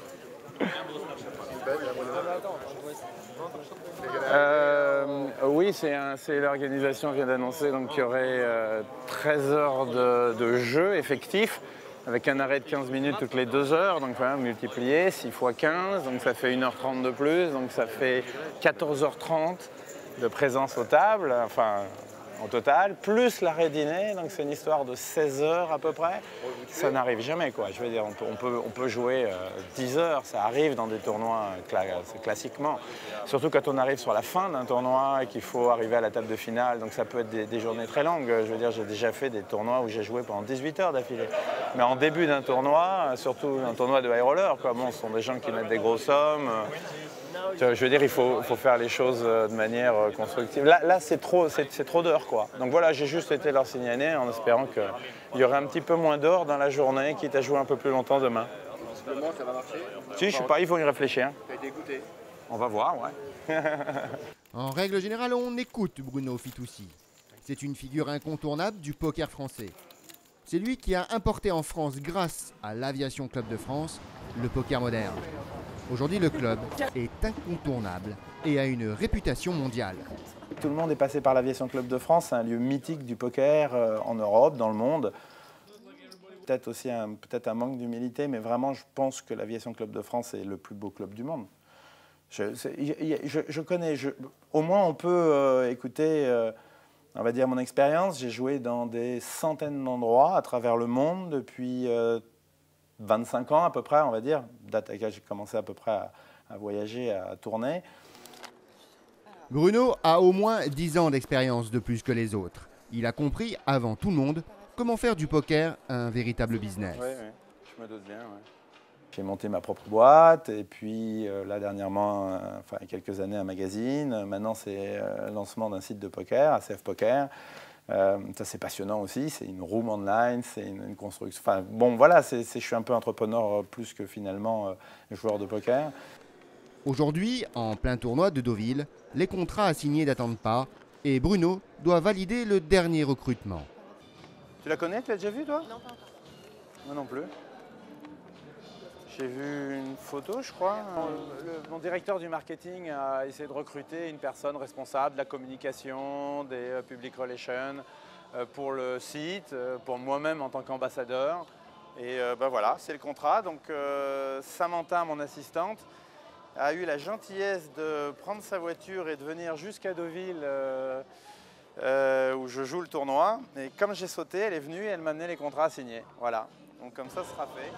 Oui, c'est l'organisation qui vient d'annoncer qu'il y aurait 13 heures de jeu effectif avec un arrêt de 15 minutes toutes les 2 heures, donc voilà, multiplié 6 x 15, donc ça fait 1h30 de plus, donc ça fait 14h30 de présence aux tables, enfin au total, plus l'arrêt dîner, donc c'est une histoire de 16 heures à peu près. Ça n'arrive jamais, quoi. Je veux dire, on peut jouer 10 heures, ça arrive dans des tournois classiquement. Surtout quand on arrive sur la fin d'un tournoi et qu'il faut arriver à la table de finale, donc ça peut être des journées très longues. Je veux dire, j'ai déjà fait des tournois où j'ai joué pendant 18 heures d'affilée. Mais en début d'un tournoi, surtout un tournoi de high roller, quoi. Bon, ce sont des gens qui mettent des grosses sommes. Je veux dire, il faut faire les choses de manière constructive. Là c'est trop d'heures, quoi. Donc voilà, j'ai juste été leur signaler en espérant qu'il y aurait un petit peu moins d'heures dans la journée, quitte à jouer un peu plus longtemps demain.
Simplement, ça va marcher?
Si, je sais pas, ils vont y réfléchir.
T'as été écouté?
On va voir, ouais.
En règle générale, on écoute Bruno Fitoussi. C'est une figure incontournable du poker français. C'est lui qui a importé en France, grâce à l'Aviation Club de France, le poker moderne. Aujourd'hui, le club est incontournable et a une réputation mondiale.
Tout le monde est passé par l'Aviation Club de France, c'est un lieu mythique du poker en Europe, dans le monde. Peut-être aussi un manque d'humilité, mais vraiment, je pense que l'Aviation Club de France est le plus beau club du monde. Je connais, au moins on peut écouter, on va dire, mon expérience. J'ai joué dans des centaines d'endroits à travers le monde depuis 25 ans à peu près, on va dire, date à laquelle j'ai commencé à peu près à voyager, à tourner.
Bruno a au moins 10 ans d'expérience de plus que les autres. Il a compris, avant tout le monde, comment faire du poker un véritable business.
Oui, je me doute bien. Ouais. J'ai monté ma propre boîte et puis là dernièrement, enfin il y a quelques années, un magazine. Maintenant c'est le lancement d'un site de poker, ACF Poker. Ça c'est passionnant aussi, c'est une room online, c'est une construction. Enfin bon voilà, je suis un peu entrepreneur plus que finalement joueur de poker.
Aujourd'hui, en plein tournoi de Deauville, les contrats à signer n'attendent pas et Bruno doit valider le dernier recrutement.
Tu la connais? Tu l'as déjà vue toi?
Non, pas encore.
Moi non plus. J'ai vu une photo, je crois. Mon directeur du marketing a essayé de recruter une personne responsable de la communication, des public relations pour le site, pour moi-même en tant qu'ambassadeur. Et ben voilà, c'est le contrat. Donc Samantha, mon assistante, a eu la gentillesse de prendre sa voiture et de venir jusqu'à Deauville où je joue le tournoi. Et comme j'ai sauté, elle est venue et elle m'a amené les contrats à signer. Voilà, donc comme ça, ce sera fait.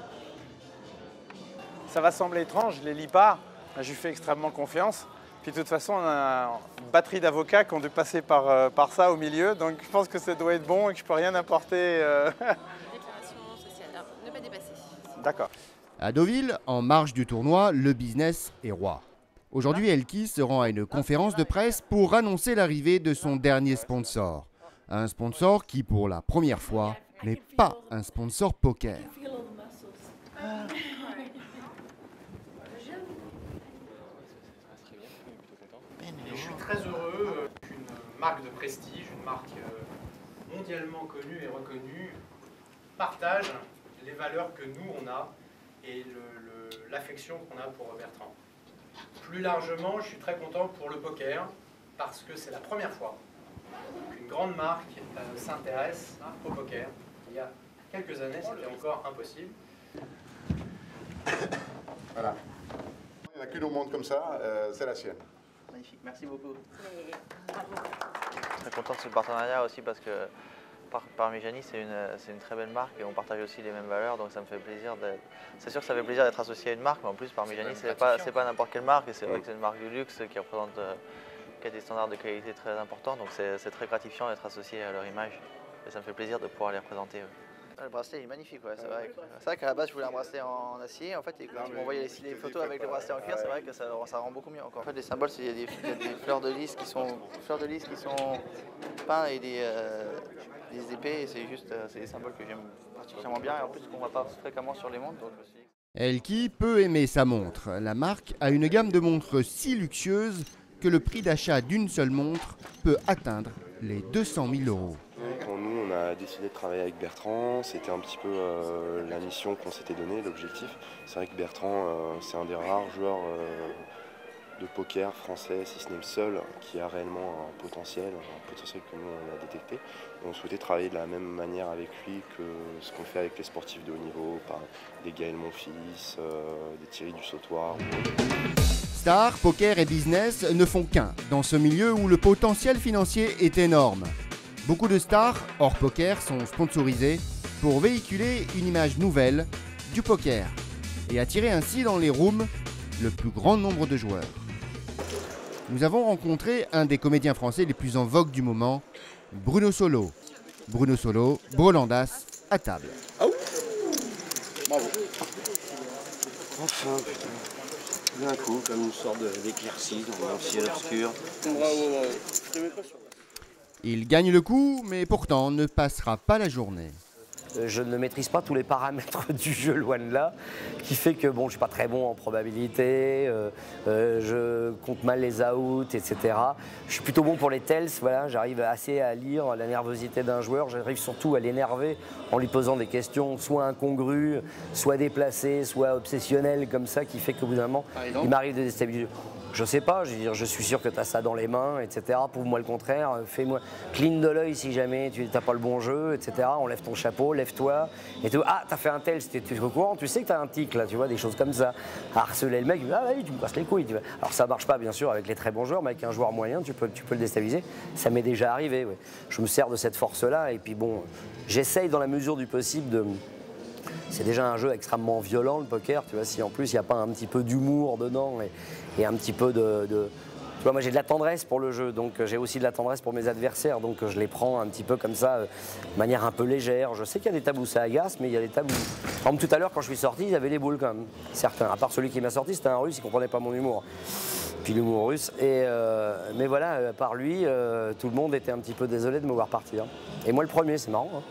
Ça va sembler étrange, je ne les lis pas. Je lui fais extrêmement confiance. Puis de toute façon, on a une batterie d'avocats qui ont dû passer par ça au milieu, donc je pense que ça doit être bon et que je peux rien apporter.
Déclaration sociale, alors, ne pas dépasser.
D'accord.
À Deauville, en marge du tournoi, le business est roi. Aujourd'hui, Elki se rend à une conférence de presse pour annoncer l'arrivée de son dernier sponsor. Un sponsor qui, pour la première fois, n'est pas un sponsor poker.
Je suis très heureux qu'une marque de prestige, une marque mondialement connue et reconnue, partage les valeurs que nous on a et l'affection qu'on a pour Bertrand. Plus largement, je suis très content pour le poker parce que c'est la première fois qu'une grande marque s'intéresse au poker. Il y a quelques années, c'était encore impossible.
Voilà. Il n'y en a qu'une au monde comme ça, c'est la sienne.
Magnifique, merci beaucoup. Très content de ce partenariat aussi parce que Parmigiani c'est une très belle marque et on partage aussi les mêmes valeurs, donc ça me fait plaisir d'être... C'est sûr que ça fait plaisir d'être associé à une marque, mais en plus Parmigiani c'est pas n'importe quelle marque et c'est vrai que c'est une marque du luxe qui représente qui a des standards de qualité très importants, donc c'est très gratifiant d'être associé à leur image et ça me fait plaisir de pouvoir les représenter. Le bracelet est magnifique, ouais, c'est vrai qu'à la base je voulais un bracelet en acier, en fait, et quand ils m'ont envoyé les photos avec le bracelet en cuir, c'est vrai que ça rend beaucoup mieux encore. En fait, les symboles, il y a des fleurs de lys qui sont peints et des épées, et c'est des symboles que j'aime particulièrement bien, et en plus qu'on ne voit pas fréquemment sur les montres, donc je me suis dit...
Elki peut aimer sa montre. La marque a une gamme de montres si luxueuse que le prix d'achat d'une seule montre peut atteindre les 200 000 €.
Pour nous, on a décidé de travailler avec Bertrand. C'était un petit peu la mission qu'on s'était donnée, l'objectif. C'est vrai que Bertrand, c'est un des rares joueurs de poker français, si ce n'est le seul, qui a réellement un potentiel que nous on a détecté. Et on souhaitait travailler de la même manière avec lui que ce qu'on fait avec les sportifs de haut niveau, par des Gaël Monfils, des Thierry Dussautoir.
Star, poker et business ne font qu'un dans ce milieu où le potentiel financier est énorme. Beaucoup de stars, hors poker, sont sponsorisées pour véhiculer une image nouvelle du poker et attirer ainsi dans les rooms le plus grand nombre de joueurs. Nous avons rencontré un des comédiens français les plus en vogue du moment, Bruno Solo. Bruno Solo, Brolandas, à table.
Ah bravo. Enfin, putain. D'un coup, comme une sorte d'éclaircie dans un ciel obscur. Bravo.
Il gagne le coup, mais pourtant ne passera pas la journée.
Je ne maîtrise pas tous les paramètres du jeu, loin de là, qui fait que bon, je ne suis pas très bon en probabilité, je compte mal les outs, etc. Je suis plutôt bon pour les tells, voilà, j'arrive assez à lire la nervosité d'un joueur, j'arrive surtout à l'énerver en lui posant des questions soit incongrues, soit déplacées, soit obsessionnelles, comme ça, qui fait qu'au bout d'un moment, il m'arrive de déstabiliser. Je sais pas, je suis sûr que tu as ça dans les mains, etc. Prouve-moi le contraire, fais-moi, cligne de l'œil si jamais tu n'as pas le bon jeu, etc. Enlève ton chapeau, lève-toi. Et tout. Ah, t'as fait un tel, tu es au courant, tu sais que tu as un tic, là, tu vois, des choses comme ça. Harceler le mec, ah oui, tu me casses les couilles. Alors ça marche pas, bien sûr, avec les très bons joueurs, mais avec un joueur moyen, tu peux le déstabiliser. Ça m'est déjà arrivé, ouais. Je me sers de cette force-là, et puis bon, j'essaye dans la mesure du possible de... C'est déjà un jeu extrêmement violent, le poker, tu vois, si en plus il n'y a pas un petit peu d'humour dedans et un petit peu de... Tu vois, moi j'ai de la tendresse pour le jeu, donc j'ai aussi de la tendresse pour mes adversaires, donc je les prends un petit peu comme ça, de manière un peu légère. Je sais qu'il y a des tabous, ça agace, mais il y a des tabous. Par exemple, tout à l'heure, quand je suis sorti, il y avait des boules quand même, certains. À part celui qui m'a sorti, c'était un russe, il ne comprenait pas mon humour. Puis l'humour russe. Mais voilà, par lui, tout le monde était un petit peu désolé de me voir partir. Et moi le premier, c'est marrant. Hein.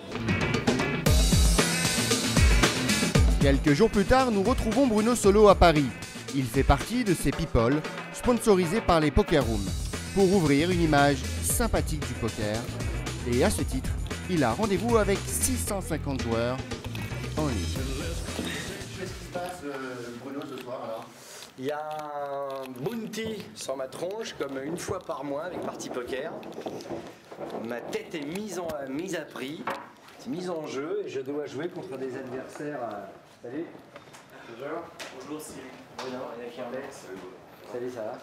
Quelques jours plus tard, nous retrouvons Bruno Solo à Paris. Il fait partie de ces people sponsorisés par les Poker Rooms pour ouvrir une image sympathique du poker. Et à ce titre, il a rendez-vous avec 650 joueurs en ligne.
Qu'est-ce qui se passe, Bruno, ce soir alors ? Il y a un bounty sur ma tronche, comme une fois par mois avec Party Poker. Ma tête est mise à prix, mise en jeu, et je dois jouer contre des adversaires. Salut. Bonjour Cyril. Bruno, il y a qui en est ? Salut, ça va ?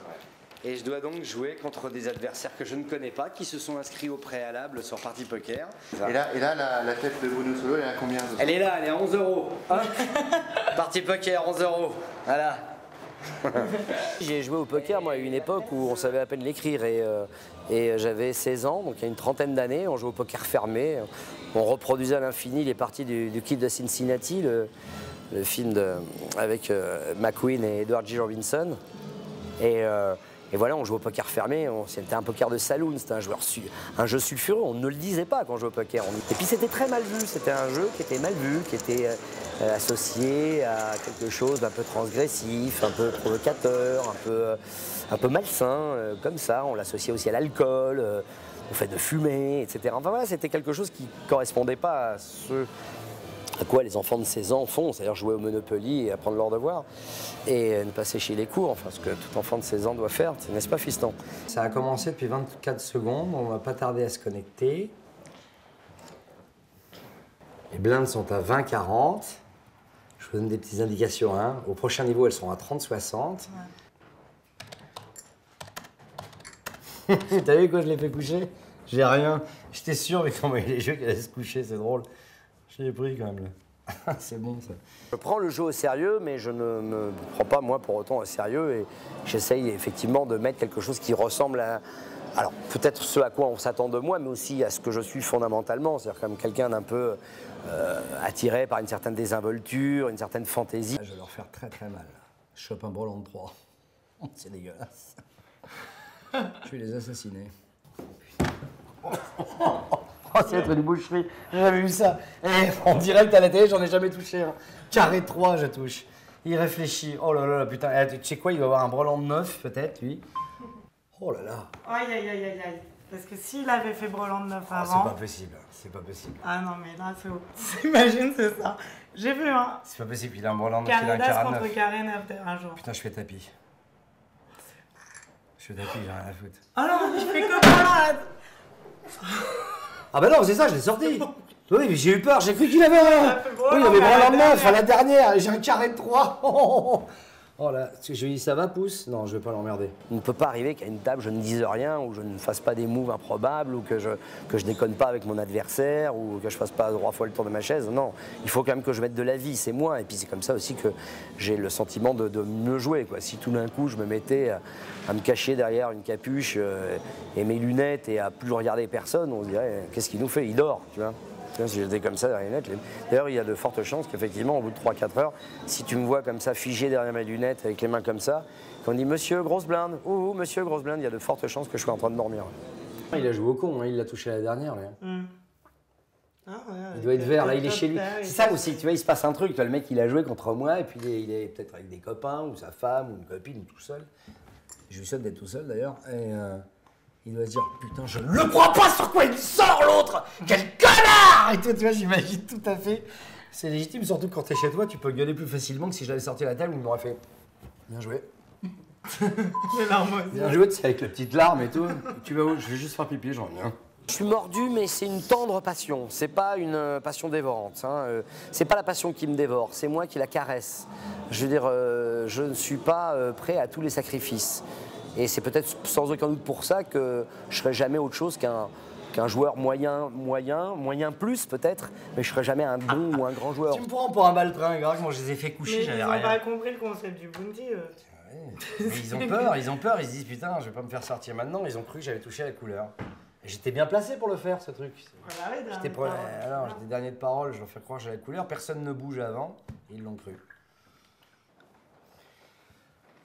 Et je dois donc jouer contre des adversaires que je ne connais pas, qui se sont inscrits au préalable sur Party Poker.
Et là la tête de Bruno Solo, elle est à combien ?
Elle est là, elle est à 11 €. Party Poker, 11 €. Voilà. J'ai joué au poker, moi, à une époque où on savait à peine l'écrire et j'avais 16 ans, donc il y a une trentaine d'années, on jouait au poker fermé, on reproduisait à l'infini les parties du Kid de Cincinnati, le film avec McQueen et Edward G. Robinson. Et voilà, on jouait au poker fermé, c'était un poker de saloon, c'était un jeu sulfureux, on ne le disait pas quand on jouait au poker. Et puis c'était très mal vu, c'était un jeu qui était mal vu, qui était associé à quelque chose d'un peu transgressif, un peu provocateur, un peu malsain, comme ça. On l'associait aussi à l'alcool, au fait de fumer, etc. Enfin voilà, c'était quelque chose qui ne correspondait pas à ce à quoi les enfants de 16 ans font, c'est-à-dire jouer au Monopoly et apprendre leurs devoirs et ne pas sécher les cours, enfin ce que tout enfant de 16 ans doit faire, n'est-ce pas fiston? Ça a commencé depuis 24 secondes, on va pas tarder à se connecter. Les blindes sont à 20-40. Je vous donne des petites indications. Hein. Au prochain niveau, elles seront à 30-60. Ouais. T'as vu quand je l'ai fait coucher? J'ai rien. J'étais sûr, mais comment il est joué qu'elle allait se coucher, c'est drôle. Je l'ai pris quand même. C'est bon ça. Je prends le jeu au sérieux, mais je ne me prends pas moi pour autant au sérieux et j'essaye effectivement de mettre quelque chose qui ressemble à... Alors peut-être ce à quoi on s'attend de moi, mais aussi à ce que je suis fondamentalement, c'est-à-dire comme quelqu'un d'un peu attiré par une certaine désinvolture, une certaine fantaisie. Je vais leur faire très très mal. Je chope un brelan de 3. C'est dégueulasse. Je vais les assassiner. Oh, c'est être une boucherie, j'ai jamais vu ça. Et en direct à la télé, j'en ai jamais touché. Hein. Carré 3, je touche. Il réfléchit. Oh là là, putain. Tu sais quoi, il doit avoir un brelan de 9, peut-être, lui. Oh là là.
Aïe, aïe, aïe, aïe, aïe. Parce que s'il avait fait brelan de 9 avant...
C'est pas possible, c'est pas possible.
Ah non, mais là, c'est haut. T'imagines, c'est ça. J'ai vu, hein.
C'est pas possible, il a un brelan de 9, il a un carré 9.
contre carré 9 un jour.
Putain, je fais tapis. Je fais tapis, j'ai rien à foutre.
Ah non, je fais comme malade.
Ah bah non, c'est ça, je l'ai sorti. Oui, mais j'ai eu peur, j'ai cru qu'il avait un... Oui, il avait brelan de 9 à la dernière, j'ai un carré de 3. Oh là, je lui dis ça va, pouce? Non, je vais pas l'emmerder. Il ne peut pas arriver qu'à une table, je ne dise rien, ou je ne fasse pas des moves improbables, ou que je déconne pas avec mon adversaire, ou que je fasse pas 3 fois le tour de ma chaise. Non, il faut quand même que je mette de la vie, c'est moi. Et puis c'est comme ça aussi que j'ai le sentiment de mieux jouer, quoi. Si tout d'un coup, je me mettais à me cacher derrière une capuche et mes lunettes et à plus regarder personne, on se dirait, qu'est-ce qu'il nous fait? Il dort, tu vois. Si j'étais comme ça derrière les lunettes, d'ailleurs il y a de fortes chances qu'effectivement au bout de 3-4 heures, si tu me vois comme ça figé derrière mes lunettes avec les mains comme ça, qu'on dit monsieur grosse blinde, ouh monsieur grosse blinde, il y a de fortes chances que je sois en train de dormir. Il a joué au con, hein, il l'a touché la dernière. Là. Ah ouais, il doit être vert, là il est chez lui. C'est ça aussi, tu vois, il se passe un truc, le mec il a joué contre moi et puis il est peut-être avec des copains ou sa femme ou une copine ou tout seul. Je lui souhaite d'être tout seul d'ailleurs. Et il doit se dire, putain, je ne le crois pas sur quoi il sort l'autre. Quel connard. Et toi, tu vois, j'imagine tout à fait. C'est légitime, surtout quand t'es chez toi, tu peux gueuler plus facilement que si j'avais sorti la table où il m'aurait fait, bien joué. Bien joué, tu sais, avec la petite larme et tout. Tu vas où? Je vais juste faire pipi, j'en reviens. Je suis mordu, mais c'est une tendre passion. C'est pas une passion dévorante. Hein. C'est pas la passion qui me dévore, c'est moi qui la caresse. Je veux dire, je ne suis pas prêt à tous les sacrifices. Et c'est peut-être sans aucun doute pour ça que je serai jamais autre chose qu'un joueur moyen plus peut-être, mais je serai jamais un bon ou un grand joueur. Tu me prends pour un baltringue, grave, moi je les ai fait coucher, j'avais rien.
Ils n'ont pas compris le concept du bounty.
Ils ont peur, ils se disent putain, je vais pas me faire sortir maintenant, ils ont cru que j'avais touché la couleur. Et j'étais bien placé pour le faire, ce truc. J'étais dernier de parole, je leur fais croire que j'ai la couleur, personne ne bouge avant, et ils l'ont cru.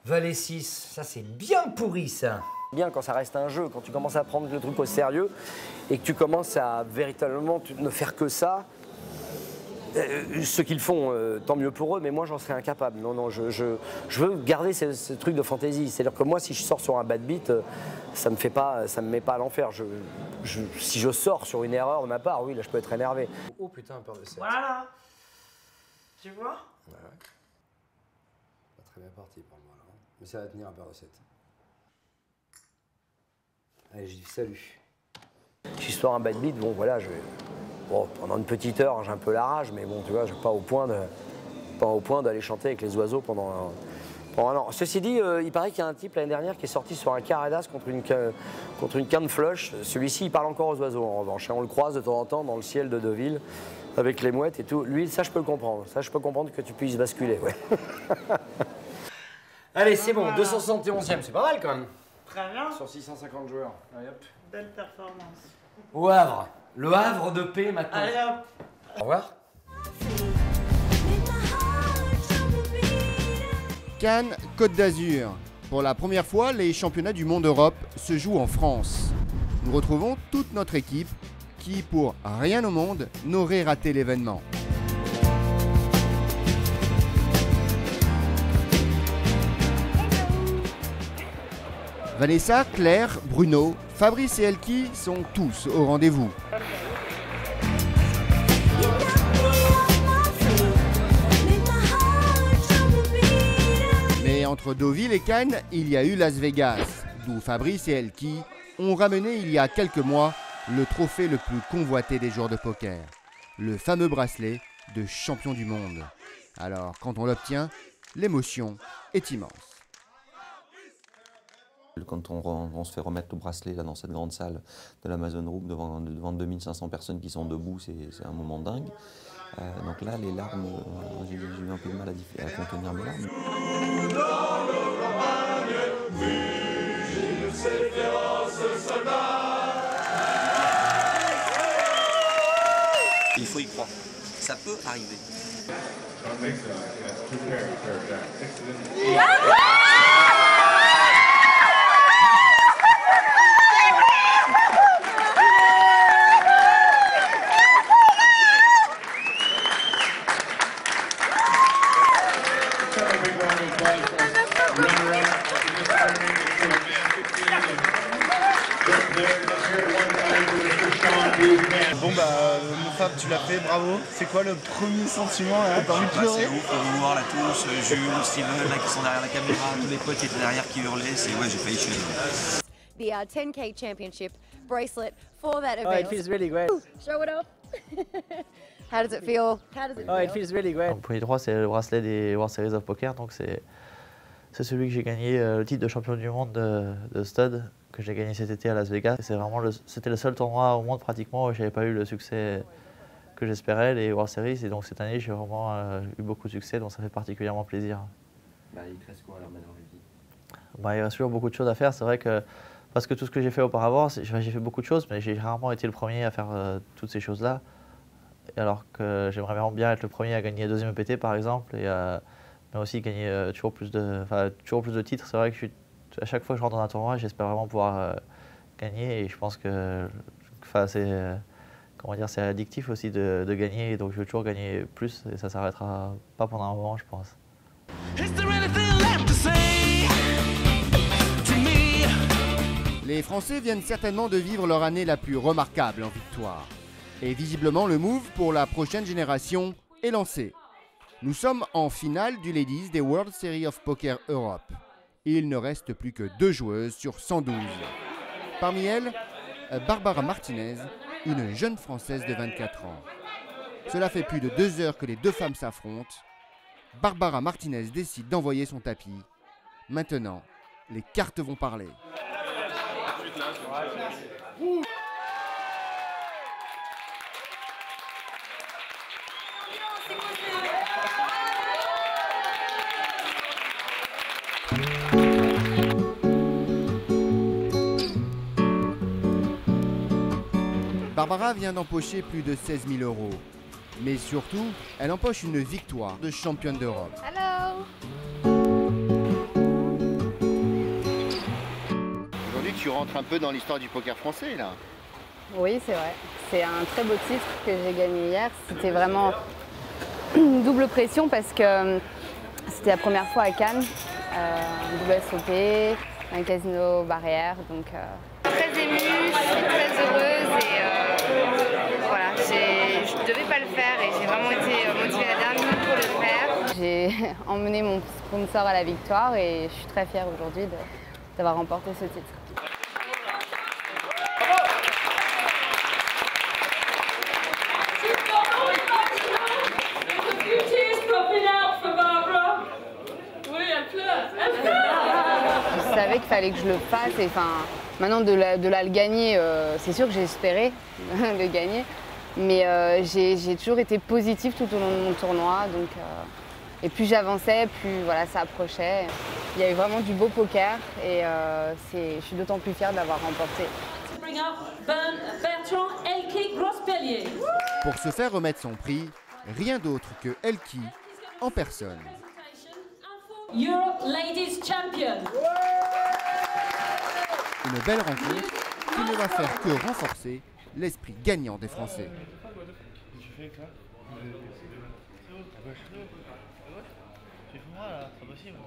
Valet 6, ça c'est bien pourri ça. Bien quand ça reste un jeu, quand tu commences à prendre le truc au sérieux et que tu commences à véritablement ne faire que ça, ceux qui le font, tant mieux pour eux, mais moi j'en serais incapable. Non, je veux garder ce truc de fantaisie. C'est-à-dire que moi si je sors sur un bad beat, ça me met pas à l'enfer. Si je sors sur une erreur de ma part, oui là je peux être énervé. Oh putain, peur de 7.
Voilà. Tu vois?
Ouais. Pas très bien parti pour moi là. Mais ça va tenir à peur de 7. Allez, je dis salut. Si je sors un bad beat, bon voilà, pendant une petite heure, j'ai un peu la rage, mais bon, tu vois, pas au point d'aller chanter avec les oiseaux pendant un an. Ceci dit, il paraît qu'il y a un type l'année dernière qui est sorti sur un carré d'as contre une canne flush. Celui-ci, il parle encore aux oiseaux en revanche. On le croise de temps en temps dans le ciel de Deauville avec les mouettes et tout. Lui, ça, je peux le comprendre. Ça, je peux comprendre que tu puisses basculer, ouais. Allez, c'est bon, 271e, c'est pas mal quand même.
Très bien.
Sur 650 joueurs. Allez, hop.
Belle performance.
Au Havre. Le Havre de paix maintenant.
Allez hop.
Au revoir.
Cannes, Côte d'Azur. Pour la première fois, les championnats du monde Europe se jouent en France. Nous retrouvons toute notre équipe qui, pour rien au monde, n'aurait raté l'événement. Vanessa, Claire, Bruno, Fabrice et Elki sont tous au rendez-vous. Mais entre Deauville et Cannes, il y a eu Las Vegas, d'où Fabrice et Elki ont ramené il y a quelques mois le trophée le plus convoité des joueurs de poker, le fameux bracelet de champion du monde. Alors, quand on l'obtient, l'émotion est immense.
Quand on se fait remettre le bracelet là, dans cette grande salle de l'Amazon Room devant 2500 personnes qui sont debout, c'est un moment dingue. Donc là, les larmes, j'ai eu un peu de mal à contenir mes larmes.
Il faut y croire. Ça peut arriver.
Bon bah mon Fab, tu l'as fait, bravo. C'est quoi le premier sentiment là? T'as envie de pleurer?
C'est ouf, de voir là tous, Jules, Steven là qui sont derrière la caméra, tous les potes qui étaient derrière qui hurlaient, c'est ouais, j'ai failli chier.
The 10K championship bracelet for that event.
Oh, it feels really great.
Show it off. How does it feel? How does it feel?
Oh, it feels really great.
Le premier droit, c'est le bracelet des World Series of Poker, donc c'est celui que j'ai gagné, le titre de champion du monde de stud que j'ai gagné cet été à Las Vegas. C'était le seul tournoi au monde pratiquement où j'avais pas eu le succès que j'espérais, les World Series, et donc cette année j'ai vraiment eu beaucoup de succès, donc ça fait particulièrement plaisir.
Bah, il te reste quoi alors maintenant?
Bah, il reste toujours beaucoup de choses à faire, c'est vrai que parce que tout ce que j'ai fait auparavant, j'ai fait beaucoup de choses, mais j'ai rarement été le premier à faire toutes ces choses-là. Alors que j'aimerais vraiment bien être le premier à gagner 2e EPT par exemple, et mais aussi gagner toujours plus de titres. C'est vrai que à chaque fois que je rentre dans un tournoi, j'espère vraiment pouvoir gagner, et je pense que c'est addictif aussi de gagner, donc je veux toujours gagner plus, et ça s'arrêtera pas pendant un moment, je pense.
Les Français viennent certainement de vivre leur année la plus remarquable en victoire. Et visiblement, le move pour la prochaine génération est lancé. Nous sommes en finale du Ladies des World Series of Poker Europe. Il ne reste plus que 2 joueuses sur 112. Parmi elles, Barbara Martinez, une jeune Française de 24 ans. Cela fait plus de 2 heures que les 2 femmes s'affrontent. Barbara Martinez décide d'envoyer son tapis. Maintenant, les cartes vont parler. Barbara vient d'empocher plus de 16 000 €. Mais surtout, elle empoche une victoire de championne d'Europe.
Hello.
Aujourd'hui, tu rentres un peu dans l'histoire du poker français, là.
Oui, c'est vrai. C'est un très beau titre que j'ai gagné hier. C'était vraiment une double pression parce que c'était la première fois à Cannes, WSOP, un casino barrière. Donc,
Très émue, je suis très heureuse et voilà, je devais pas le faire et j'ai vraiment été motivée à la dernière minute pour le faire.
j'ai emmené mon sponsor à la victoire et je suis très fière aujourd'hui d'avoir remporté ce titre. Je savais qu'il fallait que je le fasse et enfin, maintenant de là le gagner, c'est sûr que j'ai espéré le gagner, mais j'ai toujours été positive tout au long de mon tournoi, donc Et plus j'avançais, plus voilà, ça approchait. Il y a eu vraiment du beau poker et je suis d'autant plus fière d'avoir remporté.
Bertrand Elki Grospellier.
Pour se faire remettre son prix, rien d'autre que Elki en personne.
Euro Ladies Champion.
Une belle rencontre qui ne va faire que renforcer l'esprit gagnant des Français.
C'est pas possible.